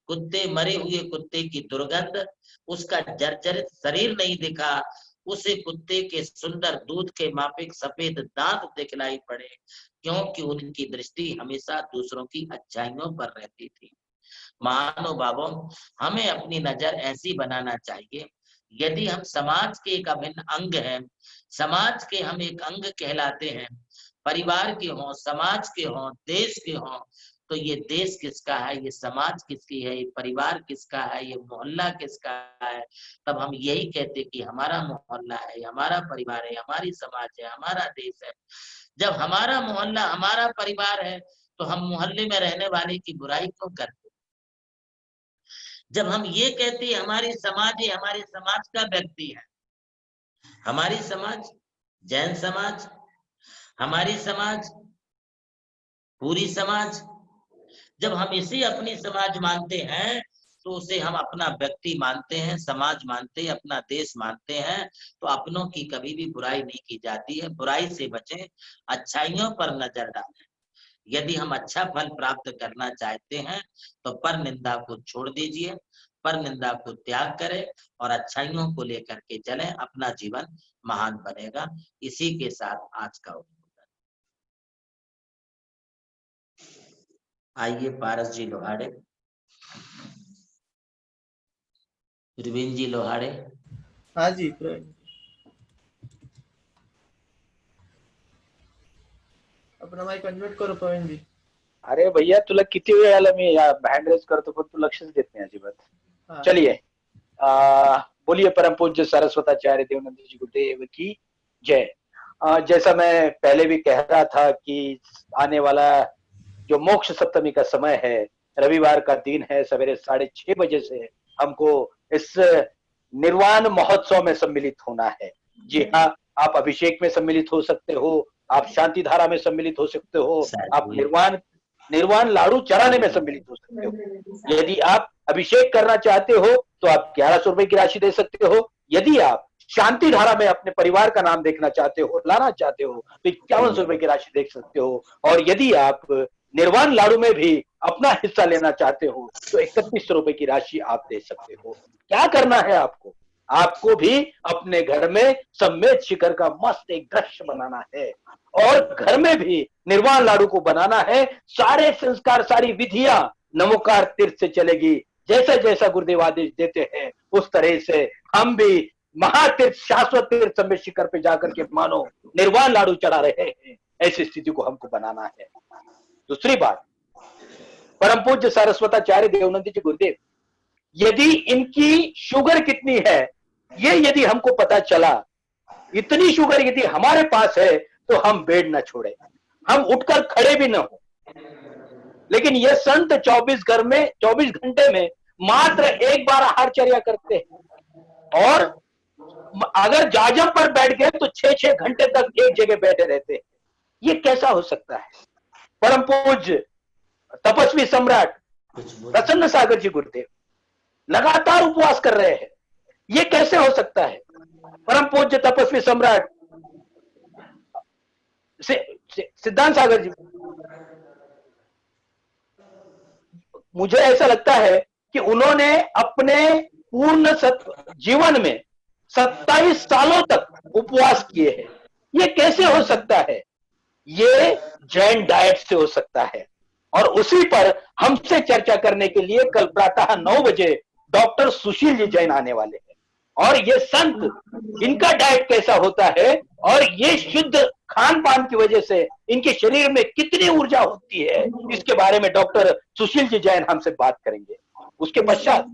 कुत्ते मरे हुए कुत्ते की दुर्गंध, उसका जर्जरित शरीर नहीं दिखा, उसे कुत्ते के सुंदर दूध के माफिक सफेद दांत दिखलाई पड़े, क्योंकि उनकी दृष्टि हमेशा दूसरों की अच्छाइयों पर रहती थी। महानुभावों, हमें अपनी नजर ऐसी बनाना चाहिए, यदि हम समाज के एक अभिन्न अंग हैं, समाज के हम एक अंग कहलाते हैं, परिवार के हों, समाज के हों, देश के हों, तो ये देश किसका है, ये समाज किसकी है, ये परिवार किसका है, ये मोहल्ला किसका है, तब हम यही कहते कि हमारा मोहल्ला है, हमारा परिवार है, हमारी समाज है, हमारा देश है। जब हमारा मोहल्ला, हमारा परिवार है, तो हम मोहल्ले में रहने वाले की बुराई क्यों करते? जब हम ये कहते हमारी समाज है, हमारे समाज का व्यक्ति है, हमारी समाज जैन समाज, हमारी समाज पूरी समाज, जब हम इसे अपनी समाज मानते हैं तो उसे हम अपना व्यक्ति मानते हैं, समाज मानते हैं, अपना देश मानते हैं, तो अपनों की कभी भी बुराई नहीं की जाती है। बुराई से बचें, अच्छाइयों पर नजर डालें। यदि हम अच्छा फल प्राप्त करना चाहते हैं तो पर निंदा को छोड़ दीजिए, पर निंदा को त्याग करें और अच्छाइयों को लेकर के चलें, अपना जीवन महान बनेगा। इसी के साथ आज का उद्बोधन। आइए पारस जी लोहाड़े, प्रवीण जी लोहाड़े। हाँ जी प्रवीण जी, अपना माइक अनम्यूट करो प्रवीण जी. अरे भैया तुला किती वेळ आला मी हँड रेज करतो पण तू लक्षच देत नाही अजिबात. हाँ. चलिए बोलिए परम पूज्य सरस्वताचार्य देवानंद जी गुरुदेव की जय. जैसा मैं पहले भी कह रहा था कि आने वाला जो मोक्ष सप्तमी का समय है, रविवार का दिन है, सवेरे 6:30 बजे से हमको इस निर्वाण महोत्सव में सम्मिलित होना है. जी हाँ, आप अभिषेक में सम्मिलित हो सकते हो, आप शांति धारा में सम्मिलित हो सकते हो, आप निर्वाण लाड़ू चढ़ाने में सम्मिलित हो सकते हो. यदि आप अभिषेक करना चाहते हो तो आप 1100 रुपए की राशि दे सकते हो. यदि आप शांति धारा में अपने परिवार का नाम देखना चाहते हो, लाना चाहते हो, तो 5100 रुपए की राशि दे सकते हो. और यदि आप निर्वाण लाड़ू में भी अपना हिस्सा लेना चाहते हो तो 3100 रुपए की राशि आप दे सकते हो. क्या करना है आपको? आपको भी अपने घर में सम्मेद शिखर का मस्त एक दृश्य बनाना है और घर में भी निर्वाण लाड़ू को बनाना है. सारे संस्कार, सारी विधियां नमोकार तीर्थ से चलेगी. जैसा जैसा गुरुदेव आदेश देते हैं उस तरह से हम भी महातीर्थ, शाश्वत तीर्थ सम्मेद शिखर पे जाकर के मानो निर्वाण लाड़ू चढ़ा रहे हैं. ऐसी स्थिति को हमको बनाना है. दूसरी बात, परम पूज्य सरस्वताचार्य देवानंद जी गुरुदेव, यदि इनकी शुगर कितनी है ये यदि हमको पता चला, इतनी शुगर यदि हमारे पास है तो हम बेड न छोड़े, हम उठकर खड़े भी न हो. लेकिन ये संत 24 घंटे में मात्र एक बार आहारचर्या करते हैं और अगर जाजम पर बैठ गए तो 6-6 घंटे तक एक जगह बैठे रहते हैं. ये कैसा हो सकता है? परम पूज्य तपस्वी सम्राट प्रसन्न सागर जी गुरुदेव लगातार उपवास कर रहे हैं. ये कैसे हो सकता है? परम पूज्य तपस्वी सम्राट सिद्धांत सागर जी, मुझे ऐसा लगता है कि उन्होंने अपने पूर्ण जीवन में 27 सालों तक उपवास किए हैं. ये कैसे हो सकता है? ये जैन डाइट से हो सकता है. और उसी पर हमसे चर्चा करने के लिए कल प्रातः 9 बजे डॉक्टर सुशील जी जैन आने वाले हैं. और ये संत, इनका डाइट कैसा होता है और ये शुद्ध खान पान की वजह से इनके शरीर में कितनी ऊर्जा होती है, इसके बारे में डॉक्टर सुशील जी जैन हमसे बात करेंगे. उसके पश्चात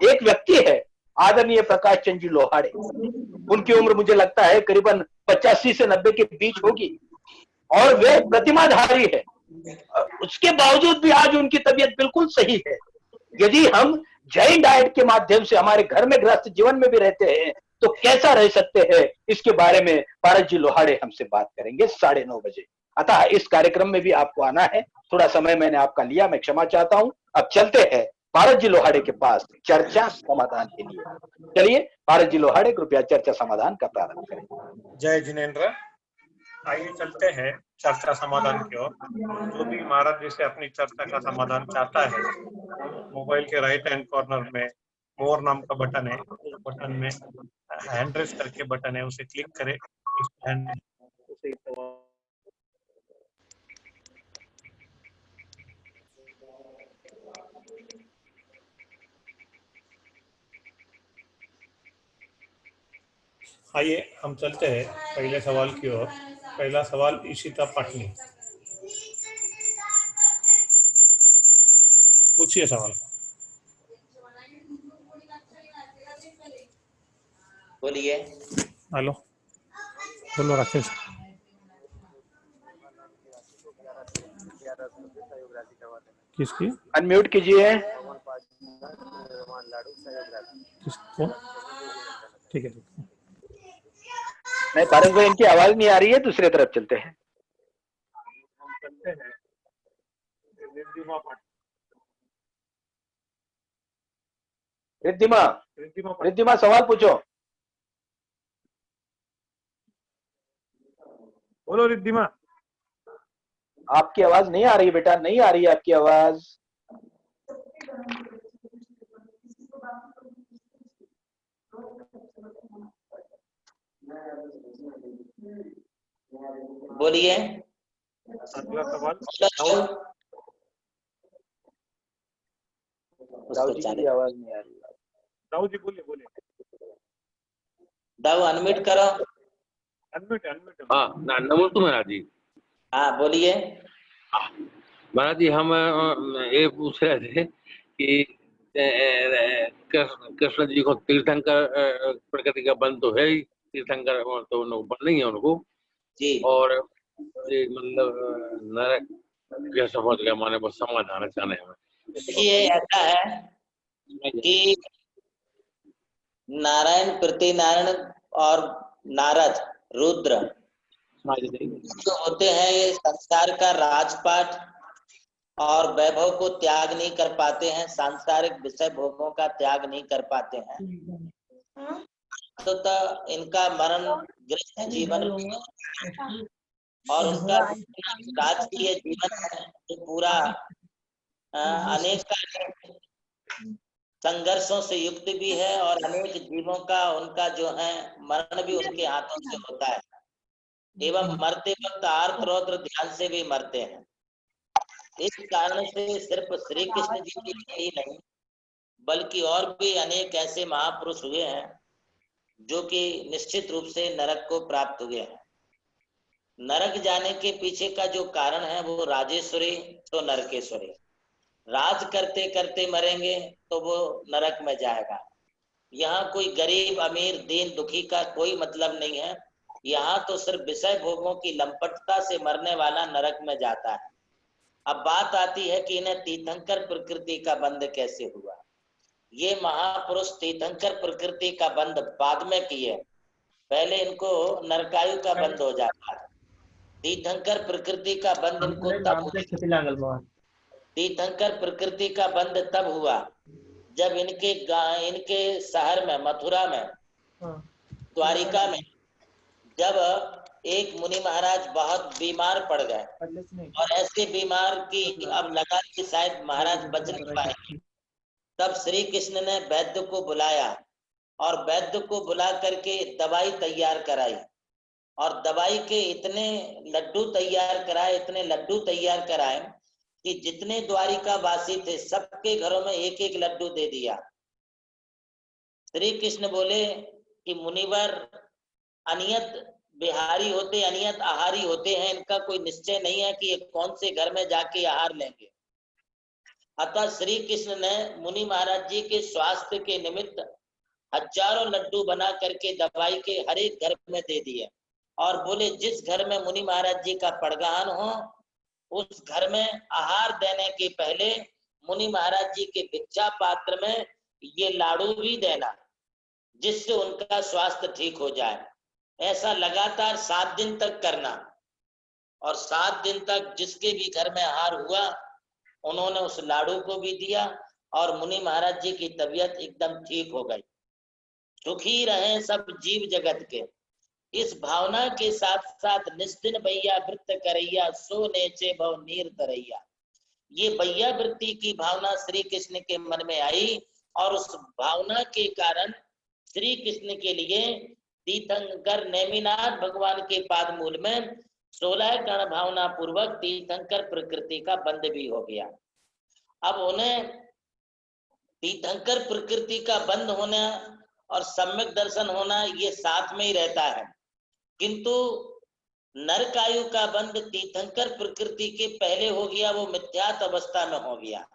एक व्यक्ति है आदरणीय प्रकाश चंद जी लोहाड़े. उनकी उम्र मुझे लगता है करीबन 85 से 90 के बीच होगी. और वे प्रतिमाधारी है, उसके बावजूद भी आज उनकी तबीयत बिल्कुल सही है। यदि हम जैन डाइट के माध्यम से हमारे घर में गृहस्थ जीवन में भी रहते हैं तो कैसा रह सकते हैं, इसके बारे में पारस जी लोहाड़े हमसे बात करेंगे 9:30 बजे। अतः इस कार्यक्रम में भी आपको आना है। थोड़ा समय मैंने आपका लिया, मैं क्षमा चाहता हूं। अब चलते हैं पारस जी लोहाड़े के पास चर्चा समाधान के लिए। चलिए पारस जी लोहाड़े, कृपया चर्चा समाधान का प्रारंभ करें। जय जिनेन्द्र। आइए चलते हैं चर्चा समाधान की ओर। जो भी महाराज जी से अपनी चर्चा का समाधान चाहता है, मोबाइल के राइट हैंड कॉर्नर में मोर नाम का बटन है, उस बटन में हैंड रेस करके बटन है, उसे क्लिक करें। आइए हम चलते हैं पहले सवाल की ओर। पहला सवाल इशिता पाटनी, पूछिए सवाल। बोलिए। हेलो, बोलो राकेश। किसकी? अनम्यूट कीजिए। किसको? ठीक है। नहीं पारस भाई, इनकी आवाज नहीं आ रही है, दूसरे तरफ चलते हैं। हम चलते हैं रिद्धिमा पाटनी। रिद्धिमा सवाल पूछो। बोलो रिद्धिमा। आपकी आवाज नहीं आ रही बेटा, नहीं आ रही है आपकी आवाज। बोलिए। अगला सवाल दाऊ जी की आवाज नहीं आ रही। दाऊ जी बोलिए। दाऊ अनम्यूट करो। अनम्यूट। हाँ, नमस्ते महाराज जी। हाँ बोलिए। महाराज जी, हम ये पूछ रहे थे कि कृष्ण जी को तीर्थंकर प्रकृति का बंध तो है ही, तीर्थंकर तो बन नहीं है उनको जी। और ये मतलब नरक कैसे पहुंच गया, माने वो समाधान चाहने हमें। देखिए ऐसा है कि नारायण, पृथ्वीनारायण और नारद, रुद्र जो होते हैं, ये संसार का राजपाट और वैभव को त्याग नहीं कर पाते हैं, सांसारिक विषय भोगों का त्याग नहीं कर पाते हैं। तो इनका मरण गृह जीवन और उनका राजकीय जीवन है जो पूरा अनेक संघर्षों से युक्त भी है और अनेक जीवों का उनका जो है मरण भी उनके हाथों से होता है, एवं मरते वक्त आर्त रौद्र ध्यान से भी मरते हैं। इस कारण से सिर्फ श्री कृष्ण जी ही नहीं बल्कि और भी अनेक ऐसे महापुरुष हुए हैं जो कि निश्चित रूप से नरक को प्राप्त हुए हैं। नरक जाने के पीछे का जो कारण है वो राजेश्वरी तो नरकेश्वरी। राज करते करते मरेंगे तो वो नरक में जाएगा। यहाँ कोई गरीब अमीर दीन दुखी का कोई मतलब नहीं है। यहाँ तो सिर्फ विषय भोगों की लंपटता से मरने वाला नरक में जाता है। अब बात आती है कि इन्हें तीर्थंकर प्रकृति का बंध कैसे हुआ। ये महापुरुष तीर्थंकर प्रकृति का बंध बाद में किए, पहले इनको नरकायु का बंध हो जाता है। तीर्थंकर प्रकृति का बंध इनको तब तीर्थंकर प्रकृति का बंध तब हुआ जब इनके शहर में, मथुरा में, द्वारिका में, जब एक मुनि महाराज बहुत बीमार पड़ गए और ऐसे बीमार की अब लगा कि शायद महाराज बच नहीं पाएंगे, तब श्री कृष्ण ने वैद्य को बुलाया और वैद्य को बुला करके दवाई तैयार कराई और दवाई के इतने लड्डू तैयार कराए कि जितने द्वारिका वासी थे सबके घरों में एक एक लड्डू दे दिया। श्री कृष्ण बोले कि मुनिवर अनियत बिहारी होते, अनियत आहारी होते हैं, इनका कोई निश्चय नहीं है कि ये कौन से घर में जाके आहार लेंगे। अतः श्री कृष्ण ने मुनि महाराज जी के स्वास्थ्य के निमित्त हजारों लड्डू बना करके दवाई के हर एक घर में दे दिए और बोले जिस घर में मुनि महाराज जी का पड़गान हो उस घर में आहार देने के पहले मुनि महाराज जी के भिक्षा पात्र में ये लाड़ू भी देना, जिससे उनका स्वास्थ्य ठीक हो जाए। ऐसा लगातार 7 दिन तक करना, और 7 दिन तक जिसके भी घर में आहार हुआ उन्होंने उस लाड़ू को भी दिया और मुनि महाराज जी की तबीयत एकदम ठीक हो गई। सुखी रहे सब जीव जगत के, इस भावना के साथ साथ निस्दिन भैया वृत्त करैया सो नेचे भव नीर तरैया। ये भैया वृत्ति की भावना श्री कृष्ण के मन में आई और उस भावना के कारण श्री कृष्ण के लिए तीर्थंकर नेमिनाथ भगवान के पाद मूल में 16 कण भावना पूर्वक तीर्थंकर प्रकृति का बंध भी हो गया। अब उन्हें तीर्थंकर प्रकृति का बंध होना और सम्यक दर्शन होना ये साथ में ही रहता है, किंतु नरकायु का बंध तीर्थंकर प्रकृति के पहले हो गया, वो मिथ्यात्व अवस्था में हो गया।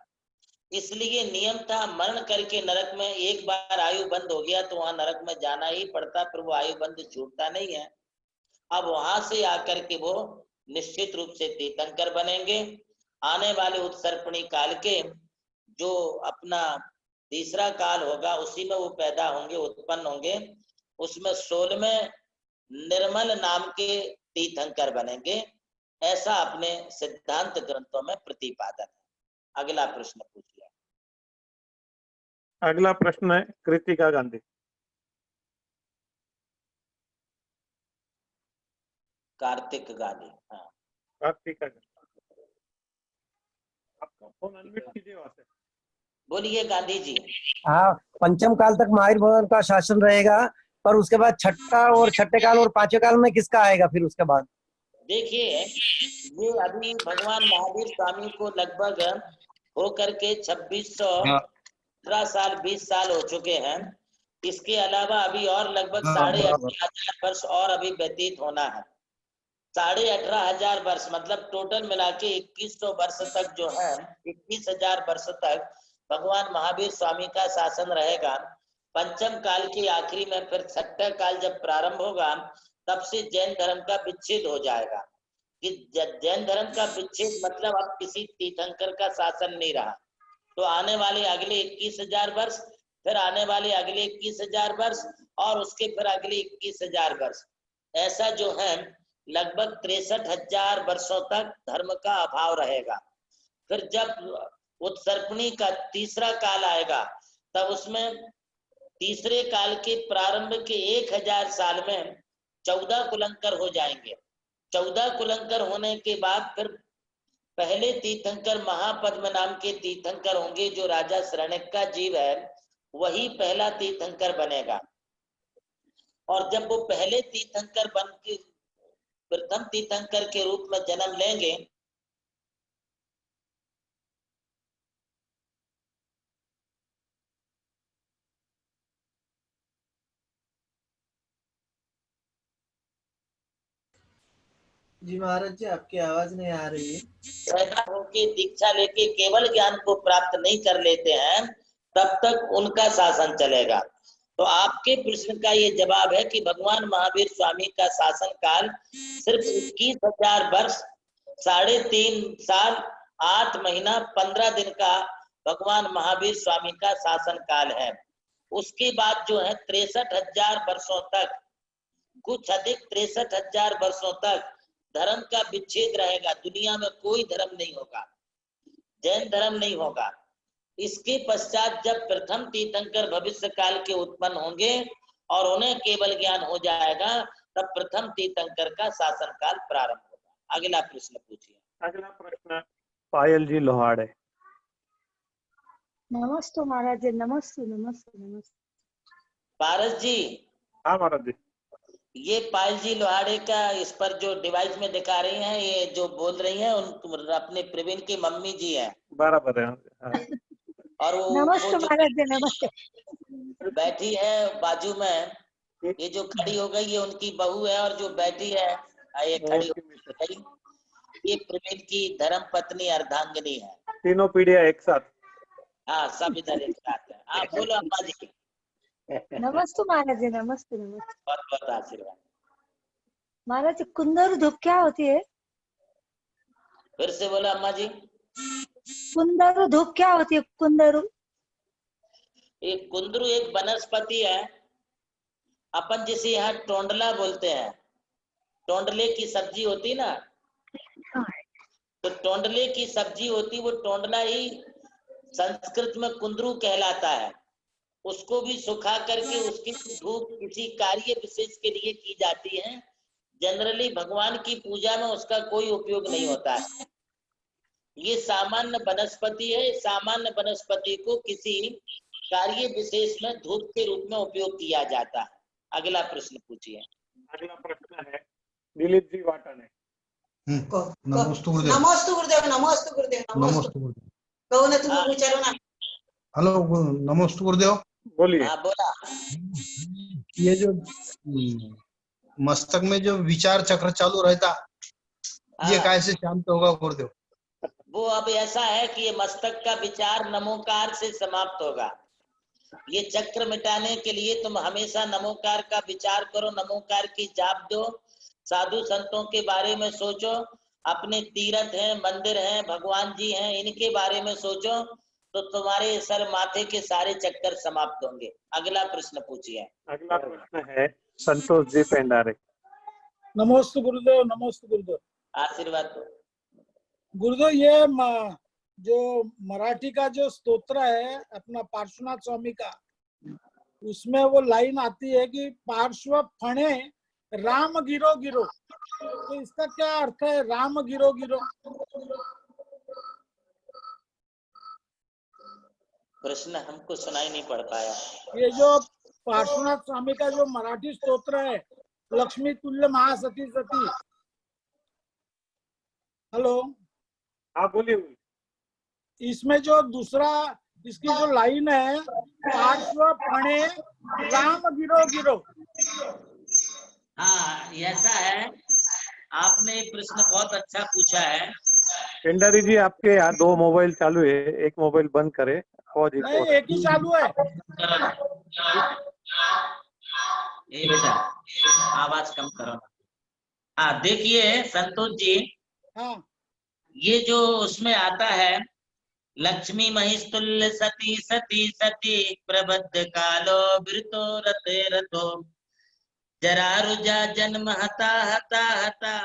इसलिए नियम था मरण करके नरक में एक बार आयु बंद हो गया तो वहां नरक में जाना ही पड़ता, पर वो आयु बंद छूटता नहीं है। अब वहां से आकर के वो निश्चित रूप से तीर्थंकर बनेंगे। आने वाले उत्सर्पणी काल के जो अपना तीसरा काल होगा उसी में वो पैदा होंगे, उत्पन्न होंगे। उसमें 16वें निर्मल नाम के तीर्थंकर बनेंगे, ऐसा अपने सिद्धांत ग्रंथों में प्रतिपादन है। अगला प्रश्न पूछिए। अगला प्रश्न है कृतिका गांधी। कार्तिक गांधी। हाँ, कार्तिका गांधी, आपका फोन अनम्यूट कीजिए वहां से। बोलिए गांधी जी। हाँ, पंचम काल तक महावीर भगवान का शासन रहेगा, पर उसके बाद छठा और छठे काल और पांचवें काल में किसका आएगा फिर उसके बाद? देखिए, ये अभी भगवान महावीर स्वामी को लगभग होकर के 2618 साल 20 साल हो चुके हैं। इसके अलावा अभी और लगभग 18,500 वर्ष और अभी व्यतीत होना है। 18,500 वर्ष मतलब टोटल मिला के 2100 वर्ष तक जो है, 21,000 वर्ष तक भगवान महावीर स्वामी का शासन रहेगा। पंचम काल के आखिरी में फिर छठा काल जब प्रारंभ होगा तब से जैन धर्म का विच्छेद हो जाएगा। कि जैन धर्म का विच्छेद मतलब अब किसी तीर्थंकर का शासन नहीं रहा। तो आने वाले अगले 21,000 वर्ष, फिर आने वाले अगले 21,000 वर्ष और उसके फिर अगले 21,000 वर्ष, ऐसा जो है लगभग 63,000 वर्षों तक धर्म का अभाव रहेगा। फिर जब उत्सर्पणी का तीसरा काल आएगा तब उसमें तीसरे काल के प्रारंभ के 1000 साल में 14 कुलंकर हो जाएंगे। 14 कुलंकर होने के बाद फिर पहले तीर्थंकर महापद्म नाम के तीर्थंकर होंगे। जो राजा शरणिक का जीव है वही पहला तीर्थंकर बनेगा। और जब वो पहले तीर्थंकर बन के प्रथम तीर्थंकर के रूप में जन्म लेंगे जी महाराज जी, आपकी आवाज नहीं आ रही है। पैदा होके दीक्षा लेके केवल ज्ञान को प्राप्त नहीं कर लेते हैं तब तक उनका शासन चलेगा। तो आपके प्रश्न का ये जवाब है कि भगवान महावीर स्वामी का शासन काल सिर्फ 21,000 वर्ष 3.5 साल 8 महीना 15 दिन का भगवान महावीर स्वामी का शासन काल है। उसके बाद जो है 63,000 वर्षों तक, कुछ अधिक 63,000 वर्षों तक धर्म का विच्छेद रहेगा। दुनिया में कोई धर्म नहीं होगा, जैन धर्म नहीं होगा। इसके पश्चात जब प्रथम तीर्थंकर भविष्य काल के उत्पन्न होंगे और उन्हें केवल ज्ञान हो जाएगा तब प्रथम तीर्थंकर का शासन काल प्रारंभ होगा। अगला प्रश्न पूछिए। अगला प्रश्न पायल जी लोहाड़े। नमस्ते महाराज जी। नमस्ते नमस्ते नमस्ते। पारस जी। हाँ महाराज जी। ये पायल जी लोहाड़े का इस पर जो डिवाइस में दिखा रही हैं, ये जो बोल रही हैं उन अपने प्रवीण की मम्मी जी हैं। बराबर है। हाँ। और वो नमस्ते महाराज जी। नमस्ते। बैठी है बाजू में, ये जो खड़ी हो गई ये उनकी बहू है, और जो बैठी है ये खड़ी हो गई ये प्रवीण की धर्म पत्नी अर्धांगिनी है। तीनों पीढ़ियां एक साथ। हाँ, सब इधर एक साथ है। आप बोलो अम्मा जी। नमस्ते महाराज जी। नमस्ते नमस्ते। बहुत बहुत आशीर्वाद। महाराज कुंदरू धूप क्या होती है? फिर से बोला अम्मा जी। कुंदरू धूप क्या होती है? कुंदरू एक कुंदरू एक वनस्पति है, अपन जिसे यहाँ टोंडला बोलते हैं। टोंडले की सब्जी होती ना, तो टोंडले की सब्जी होती, वो टोंडला ही संस्कृत में कुंदरू कहलाता है। उसको भी सुखा करके उसकी धूप किसी कार्य विशेष के लिए की जाती है। जनरली भगवान की पूजा में उसका कोई उपयोग नहीं होता है। ये सामान्य वनस्पति है। सामान्य वनस्पति को किसी कार्य विशेष में धूप के रूप में उपयोग किया जाता है। अगला प्रश्न पूछिए। अगला प्रश्न है दिलीप जी वाटाने। नमस्ते गुरुदेव. नमस्ते गुरुदेव. नमस्ते गुरुदेव. नमस्ते गुरुदेव. कहू ना तुम्ही विचारू ना. हेलो नमस्ते गुरुदेव. बोलिए। हाँ बोला। ये जो मस्तक में जो विचार चक्र चालू रहता, ये कैसे शांत होगा गुरुदेव? वो अब ऐसा है कि ये मस्तक का विचार नमोकार से समाप्त होगा। ये चक्र मिटाने के लिए तुम हमेशा नमोकार का विचार करो, नमोकार की जाप दो, साधु संतों के बारे में सोचो, अपने तीर्थ हैं, मंदिर हैं, भगवान जी हैं, इनके बारे में सोचो, तो तुम्हारे सर माथे के सारे चक्कर समाप्त होंगे। अगला प्रश्न पूछिए। अगला प्रश्न है संतोष जी पेंडारे। नमस्ते गुरुदेव. नमस्ते गुरुदेव. आशीर्वाद दो गुरुदेव. ये जो मराठी का जो स्तोत्र है अपना पार्श्वनाथ स्वामी का, उसमें वो लाइन आती है कि पार्श्व फणे राम गिरो गिरो, तो इसका क्या अर्थ है राम गिरो गिरो? प्रश्न हमको सुनाई नहीं पड़ पाया। ये जो पार्श्वनाथ स्वामी का जो मराठी स्तोत्र है, लक्ष्मी तुल्य महासती सती. हेलो. हाँ बोलिए। इसमें जो दूसरा इसकी जो लाइन है, पार्श्व फणे राम गिरो गिरो. हाँ ऐसा है। आपने प्रश्न बहुत अच्छा पूछा है। पेंडारी जी आपके यहाँ 2 मोबाइल चालू है, एक मोबाइल बंद करे। नहीं, एक ही चालू है। बेटा आवाज कम करो। हाँ देखिए संतोष जी, हाँ ये जो उसमें आता है, लक्ष्मी महिस्तुल्य सती सती सती प्रबद्ध कालो वृतो रते रतो जरा रुजा जन्म हता हता हता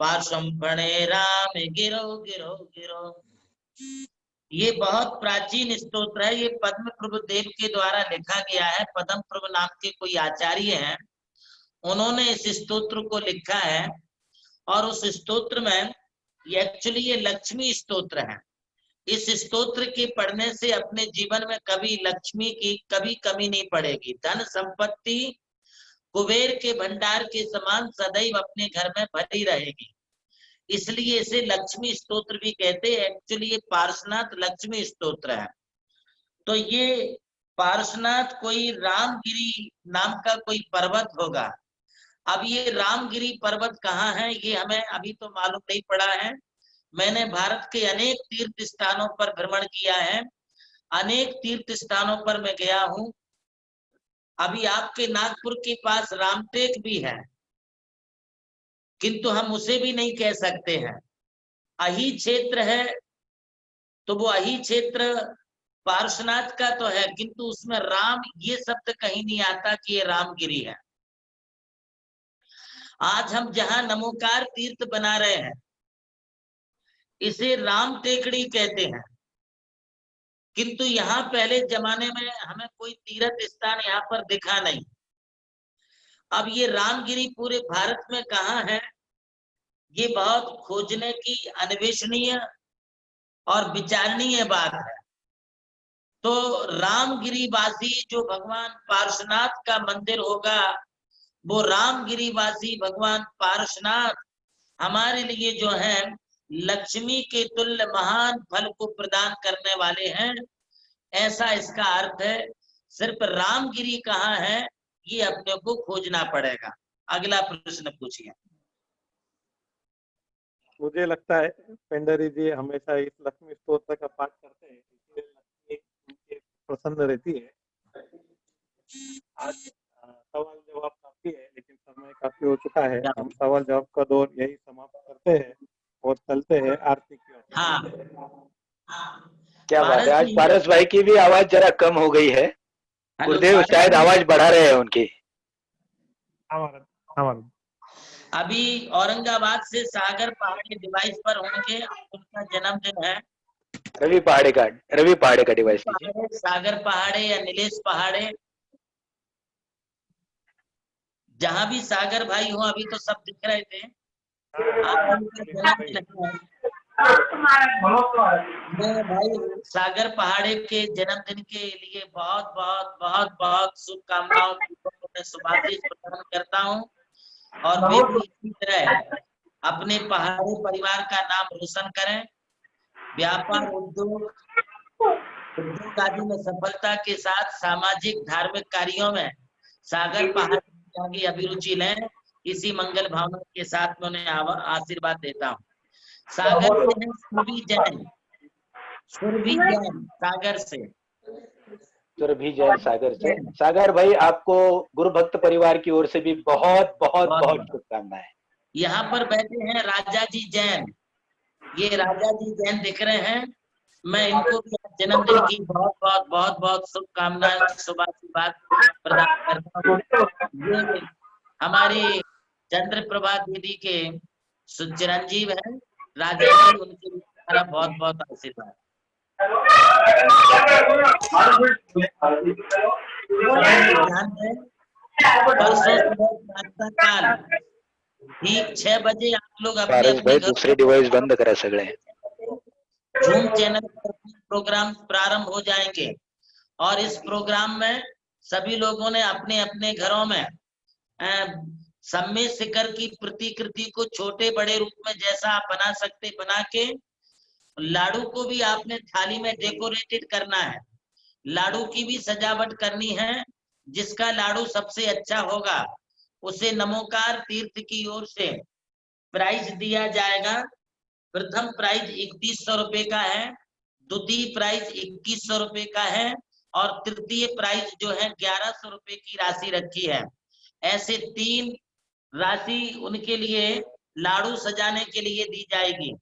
पार्श्वम फणे राम गिरो गिरो गिरो। ये बहुत प्राचीन स्तोत्र है। ये पद्म प्रभु देव के द्वारा लिखा गया है। पद्म प्रभु नाम के कोई आचार्य हैं, उन्होंने इस स्तोत्र को लिखा है। और उस स्तोत्र में एक्चुअली ये लक्ष्मी स्तोत्र है। इस स्तोत्र के पढ़ने से अपने जीवन में कभी लक्ष्मी की कभी कमी नहीं पड़ेगी। धन संपत्ति कुबेर के भंडार के समान सदैव अपने घर में भरी रहेगी। इसलिए इसे लक्ष्मी स्तोत्र भी कहते हैं। एक्चुअली ये पार्श्वनाथ लक्ष्मी स्तोत्र है। तो ये पार्श्वनाथ कोई रामगिरी नाम का कोई पर्वत होगा। अब ये रामगिरी पर्वत कहाँ है ये हमें अभी तो मालूम नहीं पड़ा है। मैंने भारत के अनेक तीर्थ स्थानों पर भ्रमण किया है, अनेक तीर्थ स्थानों पर मैं गया हूँ। अभी आपके नागपुर के पास रामटेक भी है, किंतु हम उसे भी नहीं कह सकते हैं। अही क्षेत्र है, तो वो अही क्षेत्र पार्श्वनाथ का तो है, किंतु उसमें राम ये शब्द कहीं नहीं आता कि ये रामगिरी है। आज हम जहां नमोकार तीर्थ बना रहे हैं, इसे राम टेकड़ी कहते हैं, किंतु यहाँ पहले जमाने में हमें कोई तीर्थ स्थान यहाँ पर दिखा नहीं। अब ये रामगिरी पूरे भारत में कहाँ है, ये बहुत खोजने की अन्वेषणीय और विचारणीय बात है। तो रामगिरीवासी जो भगवान पार्श्वनाथ का मंदिर होगा, वो रामगिरीवासी भगवान पार्श्वनाथ हमारे लिए जो है लक्ष्मी के तुल्य महान फल को प्रदान करने वाले हैं, ऐसा इसका अर्थ है। सिर्फ रामगिरी कहाँ है ये अपने को खोजना पड़ेगा। अगला प्रश्न पूछिए। मुझे लगता है पेंडारी जी हमेशा इस लक्ष्मी स्तोत्र का पाठ करते हैं, इसलिए लक्ष्मी उनके प्रसन्न रहती है। आज सवाल जवाब का सकती है, लेकिन समय काफी हो चुका है। हम सवाल जवाब का दौर यही समाप्त करते हैं और चलते हैं आरती की ओर। हाँ, क्या बात है, आज जी, पारस भाई की भी आवाज जरा कम हो गई है। हेलो, गुरुदेव पारस शायद जी। आवाज बढ़ा रहे हैं उनकी। अभी औरंगाबाद से सागर पहाड़ी डिवाइस पर होंगे, उनका जन्मदिन है। रवि पहाड़े का डिवाइस लीजिए। सागर पहाड़े या नीलेश पहाड़े, जहां भी सागर भाई हो, अभी तो सब दिख रहे थे। आज उनका जन्मदिन है। मैं भाई सागर पहाड़े के जन्मदिन के लिए बहुत बहुत बहुत बहुत शुभकामनाओं शुभाशीष प्रदान करता हूँ, और वे भी इसी तरह अपने पहाड़ी परिवार का नाम रोशन करें। व्यापार, उद्योग आदि में सफलता के साथ सामाजिक धार्मिक कार्यों में सागर पहाड़ी की अभिरुचि लें। इसी मंगल भावना के साथ में उन्हें आशीर्वाद देता हूँ। सागर से है सुरभि जैन, सागर से। सुरभि जैन सागर से। सागर भाई, आपको गुरु भक्त परिवार की ओर से भी बहुत बहुत बहुत शुभकामनाएं। यहाँ पर बैठे हैं राजा जी जैन, ये राजा जी जैन दिख रहे हैं। मैं इनको भी जन्मदिन की बहुत बहुत बहुत बहुत शुभकामनाएं, शुभाशीर्वाद प्रदान करता हूँ। ये हमारी चंद्रप्रभा दीदी के चिरंजीव है राजा जी, उनके लिए हमारा बहुत बहुत आशीर्वाद। परसों काल ठीक 6 बजे आप लोग अपने पारस अपने भाई, घर दूसरी डिवाइस बंद करा सगळे। जूम चैनल पर प्रोग्राम प्रारंभ हो जाएंगे, और इस प्रोग्राम में सभी लोगों ने अपने अपने घरों में सम्मेद शिखर की प्रतिकृति को छोटे बड़े रूप में जैसा आप बना सकते बना के, लाडू को भी आपने थाली में डेकोरेटेड करना है, लाडू की भी सजावट करनी है। जिसका लाडू सबसे अच्छा होगा उसे नमोकार तीर्थ की ओर से प्राइज दिया जाएगा। प्रथम प्राइज 3100 रुपए का है, द्वितीय प्राइज 2100 रुपए का है, और तृतीय प्राइज जो है 1100 रुपए की राशि रखी है। ऐसे 3 राशि उनके लिए लाडू सजाने के लिए दी जाएगी।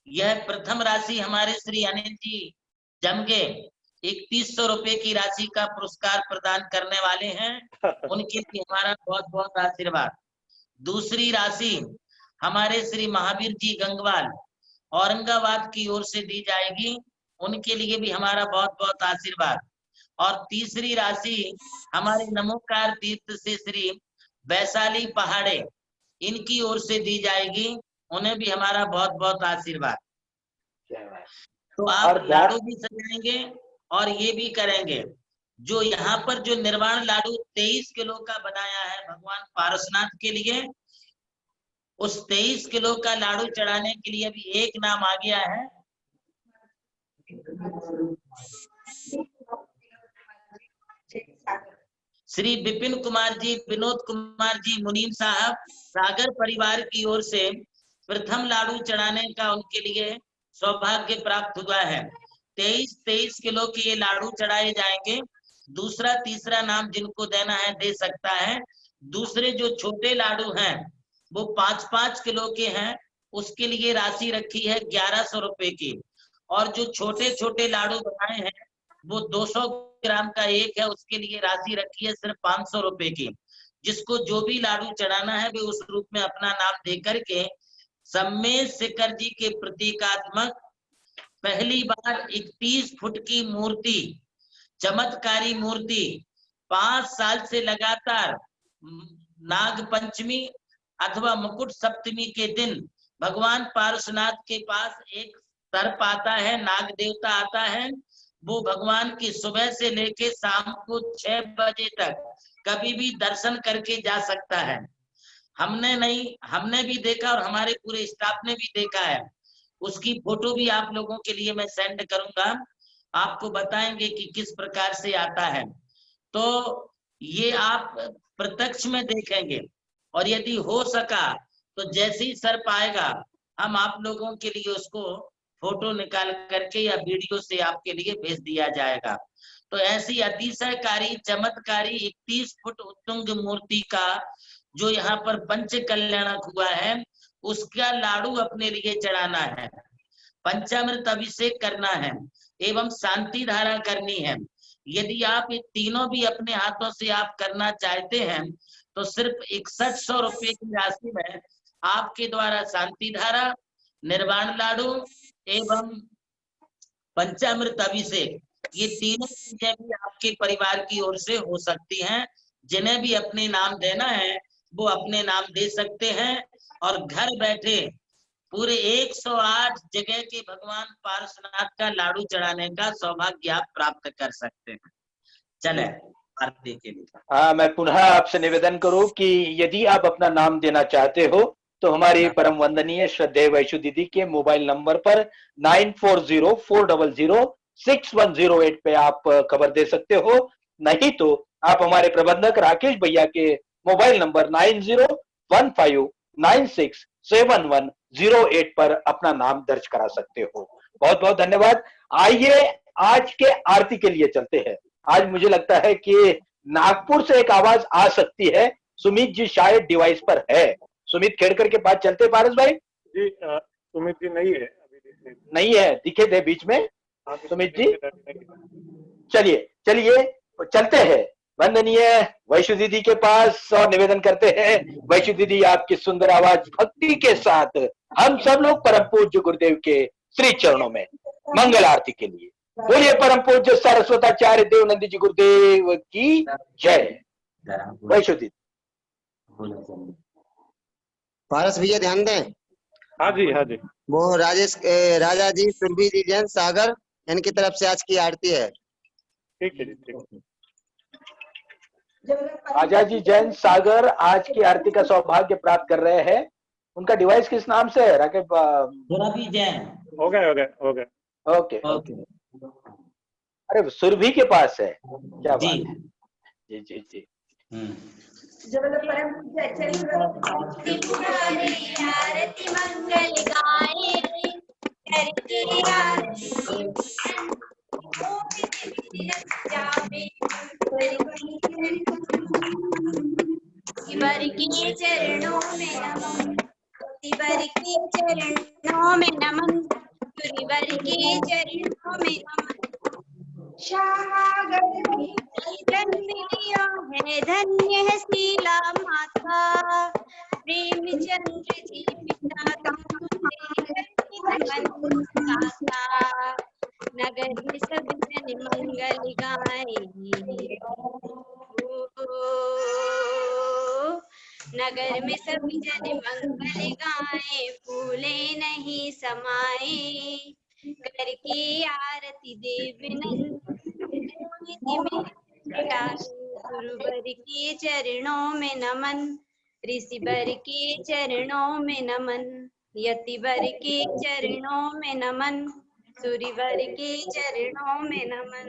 यह प्रथम राशि हमारे श्री अनिल जी जमगे 3100 रुपए की राशि का पुरस्कार प्रदान करने वाले हैं, उनके लिए हमारा बहुत बहुत आशीर्वाद। दूसरी राशि हमारे श्री महावीर जी गंगवाल औरंगाबाद की ओर से दी जाएगी, उनके लिए भी हमारा बहुत बहुत आशीर्वाद। और तीसरी राशि हमारे नमोकार तीर्थ से श्री वैशाली पहाड़े, इनकी ओर से दी जाएगी, उन्हें भी हमारा बहुत बहुत आशीर्वाद। तो आप लाडू भी सजाएंगे और ये भी करेंगे। जो यहाँ पर जो निर्वाण लाडू 23 किलो का बनाया है भगवान पारसनाथ के लिए, उस 23 किलो का लाडू चढ़ाने के लिए भी एक नाम आ गया है। श्री विपिन कुमार जी, विनोद कुमार जी मुनीम साहब, सागर परिवार की ओर से प्रथम लाडू चढ़ाने का उनके लिए सौभाग्य प्राप्त हुआ है। 23 किलो के ये लाडू चढ़ाए जाएंगे। दूसरा तीसरा नाम जिनको देना है दे सकता है। दूसरे जो छोटे लाडू हैं वो 5-5 किलो के हैं, उसके लिए राशि रखी है 1100 रुपए की। और जो छोटे छोटे लाडू बनाए हैं वो 200 ग्राम का एक है, उसके लिए राशि रखी है सिर्फ 500 रुपए की। जिसको जो भी लाडू चढ़ाना है वे उस रूप में अपना नाम दे करके सम्मेद शिखर जी के प्रतीकात्मक पहली बार 31 फुट की मूर्ति, चमत्कारी मूर्ति, 5 साल से लगातार नाग पंचमी अथवा मुकुट सप्तमी के दिन भगवान पारसनाथ के पास एक सर्प आता है, नाग देवता आता है। वो भगवान की सुबह से लेके शाम को 6 बजे तक कभी भी दर्शन करके जा सकता है। हमने भी देखा और हमारे पूरे स्टाफ ने भी देखा है। उसकी फोटो भी आप लोगों के लिए मैं सेंड करूंगा, आपको बताएंगे कि किस प्रकार से आता है। तो ये आप प्रत्यक्ष में देखेंगे, और यदि हो सका तो जैसे ही सर्प आएगा हम आप लोगों के लिए उसको फोटो निकाल करके या वीडियो से आपके लिए भेज दिया जाएगा। तो ऐसी अतिशयकारी चमत्कारी 31 फुट उत्तुंग मूर्ति का जो यहाँ पर पंच कल्याणक हुआ है उसका लाडू अपने लिए चढ़ाना है, पंचामृत अभिषेक करना है एवं शांति धारा करनी है। यदि आप ये तीनों भी अपने हाथों से आप करना चाहते हैं तो सिर्फ 6100 रुपये की राशि में आपके द्वारा शांति धारा, निर्वाण लाडू एवं पंचामृत अभिषेक, ये तीनों चीजें भी आपके परिवार की ओर से हो सकती हैं। जिन्हें भी अपने नाम देना है वो अपने नाम दे सकते हैं और घर बैठे पूरे 108 जगह के भगवान पार्श्वनाथ का लाडू चढ़ाने का सौभाग्य आप प्राप्त कर सकते हैं। चले आरती के लिए। हाँ, मैं पुनः आपसे निवेदन करूं कि यदि आप अपना नाम देना चाहते हो तो हमारी परम वंदनीय श्रद्धेय वैशु दीदी के मोबाइल नंबर पर 9404006108 पे आप खबर दे सकते हो। नहीं तो आप हमारे प्रबंधक राकेश भैया के मोबाइल नंबर 9015967108 पर अपना नाम दर्ज करा सकते हो। बहुत बहुत धन्यवाद। आइए आज के आरती के लिए चलते हैं। आज मुझे लगता है कि नागपुर से एक आवाज आ सकती है। सुमित जी शायद डिवाइस पर है। सुमित खेड़कर के पास चलते पारस भाई जी। सुमित जी नहीं है अभी, नहीं है, दिखे थे बीच में सुमित जी। चलिए चलिए चलते हैं वंदनीय वैशु दीदी के पास और निवेदन करते हैं वैशु दीदी आपकी सुंदर आवाज भक्ति के साथ हम सब लोग परम पूज्य गुरुदेव के श्री चरणों में मंगल आरती के लिए बोलिए। परम पूज्य सरस्वताचार्य देवनंद जी गुरुदेव की जय। वैशु दीदी। पारस भैया ध्यान दें। हाँ जी हाँ जी। वो राजा जी सुरभि जी जैन सागर इनकी तरफ से आज की आरती है। ठीक है जी, ठीक। राजा जी जैन सागर आज की आरती का सौभाग्य प्राप्त कर रहे हैं। उनका डिवाइस किस नाम से है? राकेश जैन। हो गए। ओके। अरे सुरभि के पास है, क्या बात है। जी जी जी। जो परम पूज्य आरती मंगल गाए करके वर के चरणों में नमन, वर के चरणों में नमन, वर के चरणों में नमन। जन्म लिया है धन्य है शीला माता, प्रेम चंद्र जी पिता नगर में सब जन मंगल गाए। नगर में सब जन मंगल गाए, फूले नहीं समाए करके आरती देव गुरुवर के चरणों में नमन, ऋषिवर के चरणों में नमन, यतिवर के चरणों में नमन, सूर्यवर के चरणों में नमन।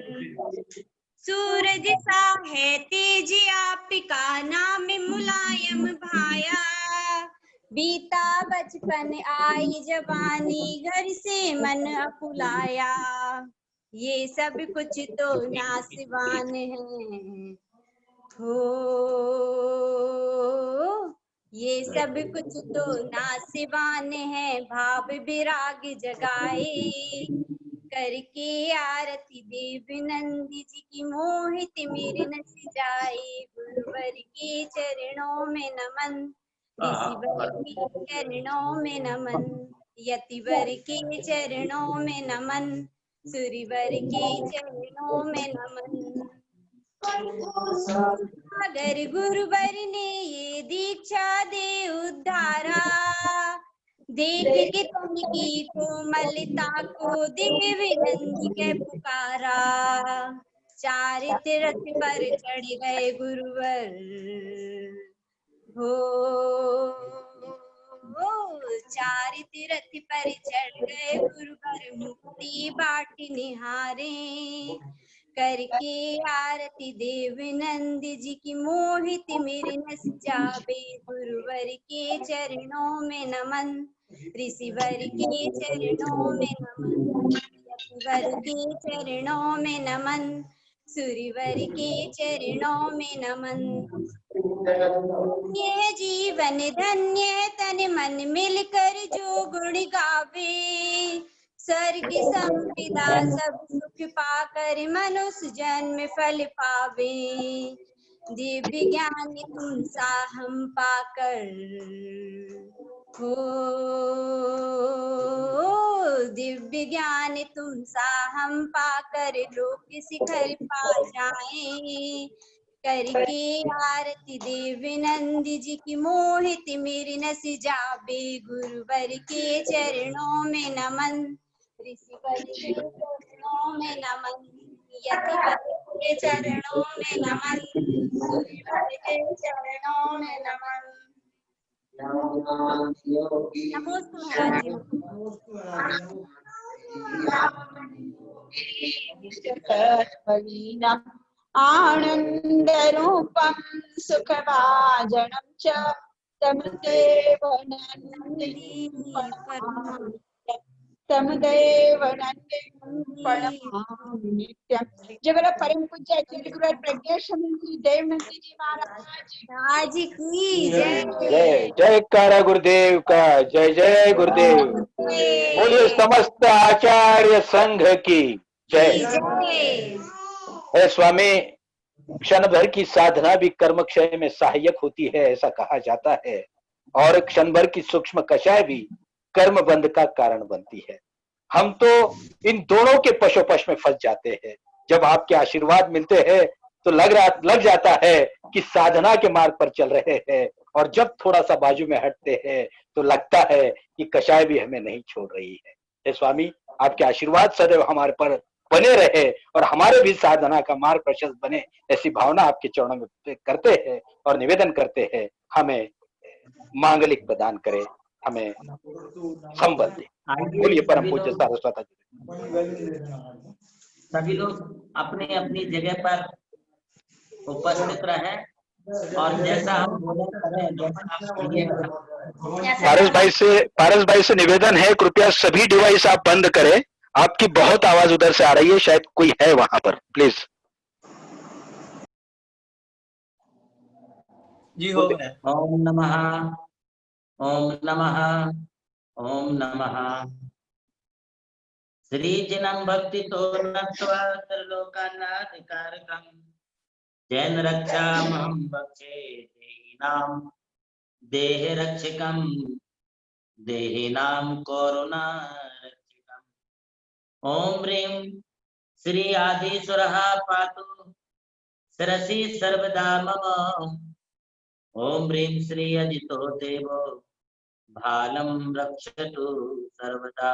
सूरज सा है तेज आपका नाम मुलायम भाया, बीता बचपन आई जवानी घर से मन अकुलाया। ये सब कुछ तो नासिवान है हो, ये सब कुछ तो नासिवान है, भाव विराग जगाए करके आरती देव नंद जी की मोहित मेरे नस जाए। गुरुवर के चरणों में नमन, ऋषिवर के चरणों में नमन, यतिवर के चरणों में नमन, सूर्यवर के चरणों में नमन। अगर गुरुवर ने ये दीक्षा दे उद्धारा, देख के तुमकी कोमलता को देव नंद के पुकारा। चारित रथ पर चढ़ गए गुरुवर हो, चारित रथ पर चढ़ गए गुरुवर, मुक्ति बाट निहारे करके आरती देव नंद जी की मोहित मेरे नस जावे। गुरुवर के चरणों में नमन, ऋषिवर के चरणों में नमन, यतिवर के चरणों में नमन, सुरवर के चरणों में नमन। ये जीवन धन्य तन मन मिलकर जो गुण गावे, स्वर्ग संविदा सब सुख पाकर मनुष्य जन्म फल पावे। दिव्य ज्ञान तुम सा हम पाकर हो, दिव्य ज्ञान तुम सा हम पाकर लोक शिखर पा जाएं। करके आरती देव नंद जी की मोहित मेरी नस जाबे। गुरुवर के चरणों में नमन, ऋषिवर के चरणों में नमन, यतिवर के चरणों में नमन, सूर्यवर के चरणों में नमन। नमोस्तु महाराज जी। आनंद रूपम सुखभाजनम च तमदेव नंदी तमदेव नंदी परमामि नित्यम। जय बोलो परम पूज्य आचार्य गुरुवर प्रज्ञानंद जी देवनंदी जी महाराज की जय। जय जयकारा गुरुदेव का, जय जय गुरुदेव। बोलिए समस्त आचार्य संघ की जय। हे स्वामी, क्षण भर की साधना भी कर्म क्षय में सहायक होती है, ऐसा कहा जाता है, और क्षण भर की सूक्ष्म कषाय भी कर्म बंध का कारण बनती है। हम तो इन दोनों के पशोपश में फंस जाते हैं। जब आपके आशीर्वाद मिलते हैं तो लग जाता है कि साधना के मार्ग पर चल रहे हैं, और जब थोड़ा सा बाजू में हटते हैं तो लगता है कि कषाय भी हमें नहीं छोड़ रही है। हे स्वामी, आपके आशीर्वाद सदैव हमारे पर बने रहे और हमारे भी साधना का मार्ग प्रशस्त बने, ऐसी भावना आपके चरणों में करते हैं और निवेदन करते हैं। हमें मांगलिक प्रदान करे, हमें संबल दे। बोलिए परम पूज्य सारस्वत जी। सभी लोग अपने अपनी जगह पर उपस्थित रहे और जैसा हम भोजन करें वैसा आप करिएगा। पारस भाई से निवेदन है, कृपया सभी डिवाइस आप बंद करें। आपकी बहुत आवाज उधर से आ रही है, शायद कोई है वहां पर, प्लीज। जी हो गया। ओम नमः, ओम नमः, ओम नमः। श्रीजनम भक्ति तो नत्वा त्रिलोकानाधिकारकम् जैन रक्षामहं भक्षे देहिनां देह रक्षकम् देहिनां कोरोना रक्षकम्। ओम ह्रीं श्री आदिश्वरः पातु शिरसि सर्वदा मम। ओम ह्रीं श्री अजितो देवो भालं रक्षतु सर्वदा।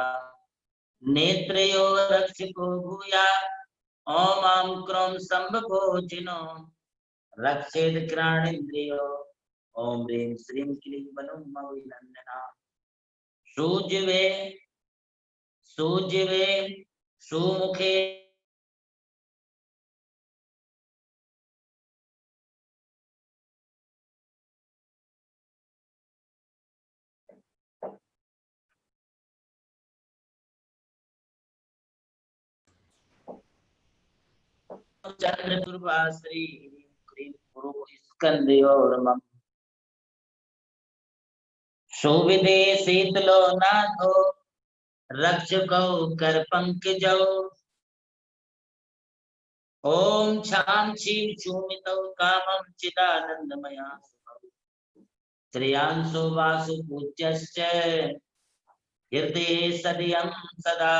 नेत्रयो रक्षको भूयात् ओम आं क्रों संभोजिनो रक्षेद घ्राणेन्द्रियो। ओम ह्रीं श्रीं क्लीं मनुमविनन्दना। सुजिवे सुजिवे सुमुखे चंद्रपूर्वाश्री क्रीं गुरु स्कंदयोर्मम। सुविदे शीतलो नाथो रक्षको कर पंकजौ। ओम छां छीं छूमितौ कामं चिदानंदमया श्रेयांसो वासु पूज्यश्च हृदये सदयं सदा।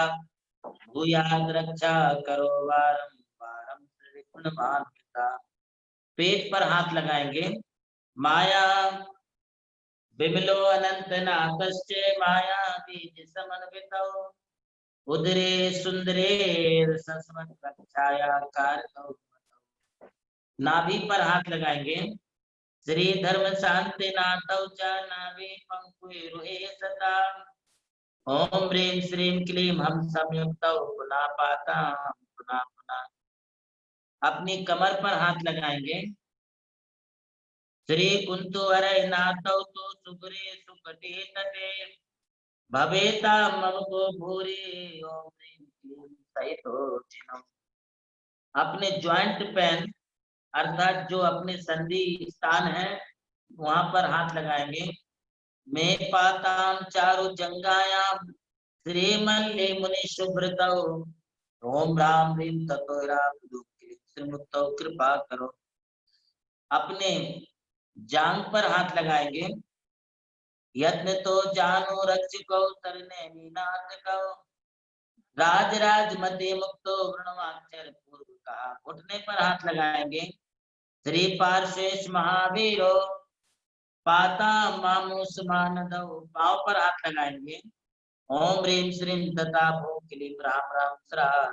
भूयाद रक्षा करो वारं वारं त्रिगुणवान्विता। पेट पर हाथ लगाएंगे। माया विमलो अनंत नाथश्च माया बीज समन्वितौ। उदरे सुंदरे सस्मत् रक्षाया कारकौ। नाभि पर हाथ लगाएंगे। श्री धर्म शांति नाथौ च नाभि पंकुरुहे सदा। ओम ह्रीं श्रीं क्लीं हम संयुक्तौ पुनः पाता पुनः पुनः। अपनी कमर पर हाथ लगाएंगे। श्री कुंतु हरै नाथौ तो सुगरे सुकटे तटे भवेता मम को भूरि। ओम ह्रीं क्लीं सहितो जिनम्। अपने ज्वाइंट पेन अर्थात जो अपने संधि स्थान है वहां पर हाथ लगाएंगे। मैं पाताम चारु जंगायाम श्रीमल्ले मुनि शुभ्रतौ ओम राम ह्रीम ततो राम श्रीमुक्तौ कृपा करो। अपने जांग पर हाथ लगाएंगे। यत्न तो जानो रक्षको तरने मीनाथ को राज राज मध्य मुक्तो वृणवाक्षर पूर्व कहा। घुटने पर हाथ लगाएंगे। श्री पार्श्वेश महावीरो पाता मामूस मानदौ पांव पर हाथ लगाएंगे। ओम ह्रीम श्रीम तथा भो क्लीम राम राम श्राय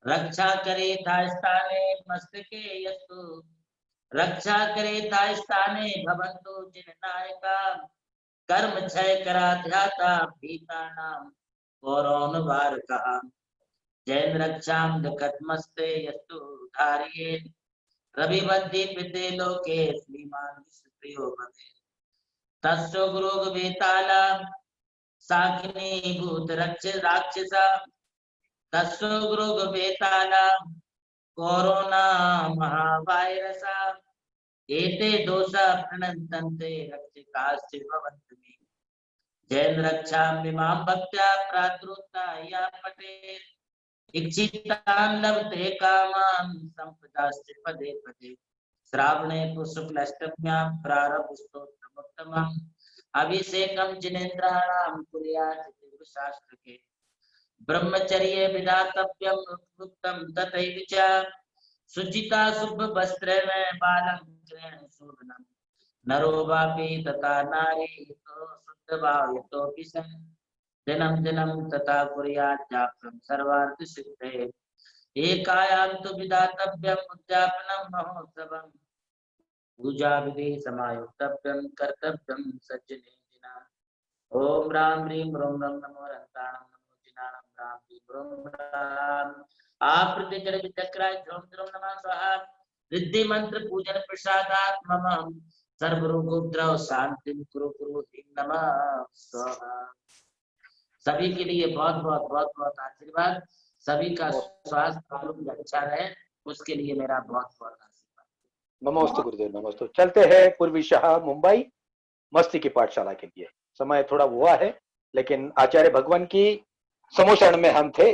रक्षा करे स्थाने मस्तके यस्तु रक्षा करे स्थाने भवन्तु जिन नायका कर्म क्षय करा ध्याता भीता नाम कौरौन वार कहा। जैन रक्षाम दखतमस्ते यस्तु धारिये रवि बद्धि पिते लोके श्रीमान प्रियो भवे तस्सो गुरु वेताला साकिनी भूत राक्षसा तस्सो गुरु वेताला कोरोना महावायरसा एते दोषा प्रणन्तन्ते रक्षिकाश्च भवन्ति। जैन रक्षाम विमाम भक्त्या प्रातरुत्ता या पठेत् इच्छितान् लभते कामान् संपदाश्च पदे पदे। श्रावणे शुक्लाष्टम्यां प्रारभस्तोत्तमोत्तमम् अभिषेकं जिनेन्द्राणां कुर्यात् दिव्यशास्त्रके ब्रह्मचर्ये विधातव्यम् उत्तम तथैव च सुचिता शुभ वस्त्रेण बालं ग्रहण शोभनम् नरो वापि तथा नारी तो शुद्ध भावयतोऽपि सन् दिनं दिनं तथा कुर्यात् जापं सर्वार्थ सिद्धये। एकायां तु विधातव्यम् उद्यापनं महोत्सवम् पूजा विधि समायुक्तव्यं कर्तव्यं सज्जने दिना। ओम राम ह्रीं रोम रम नमो रन्ताणं नमो जिनाणं राम ह्रीं रोम राम आपृति जड़ चक्राय ध्रुम ध्रुम नमः स्वाहा। रिद्धि मंत्र पूजन प्रसादात् मम सर्व रोग उपद्रव शांति कुरु कुरु नमः स्वाहा। सभी के लिए बहुत बहुत आशीर्वाद। सभी का स्वास्थ्य अच्छा रहे उसके लिए मेरा बहुत बहुत आशीर्वाद। नमोस्तु गुरुदेव नमोस्तु। चलते हैं पूर्वी शाह मुंबई मस्ती की पाठशाला के लिए। समय थोड़ा हुआ है लेकिन आचार्य भगवान की समोषण में हम थे।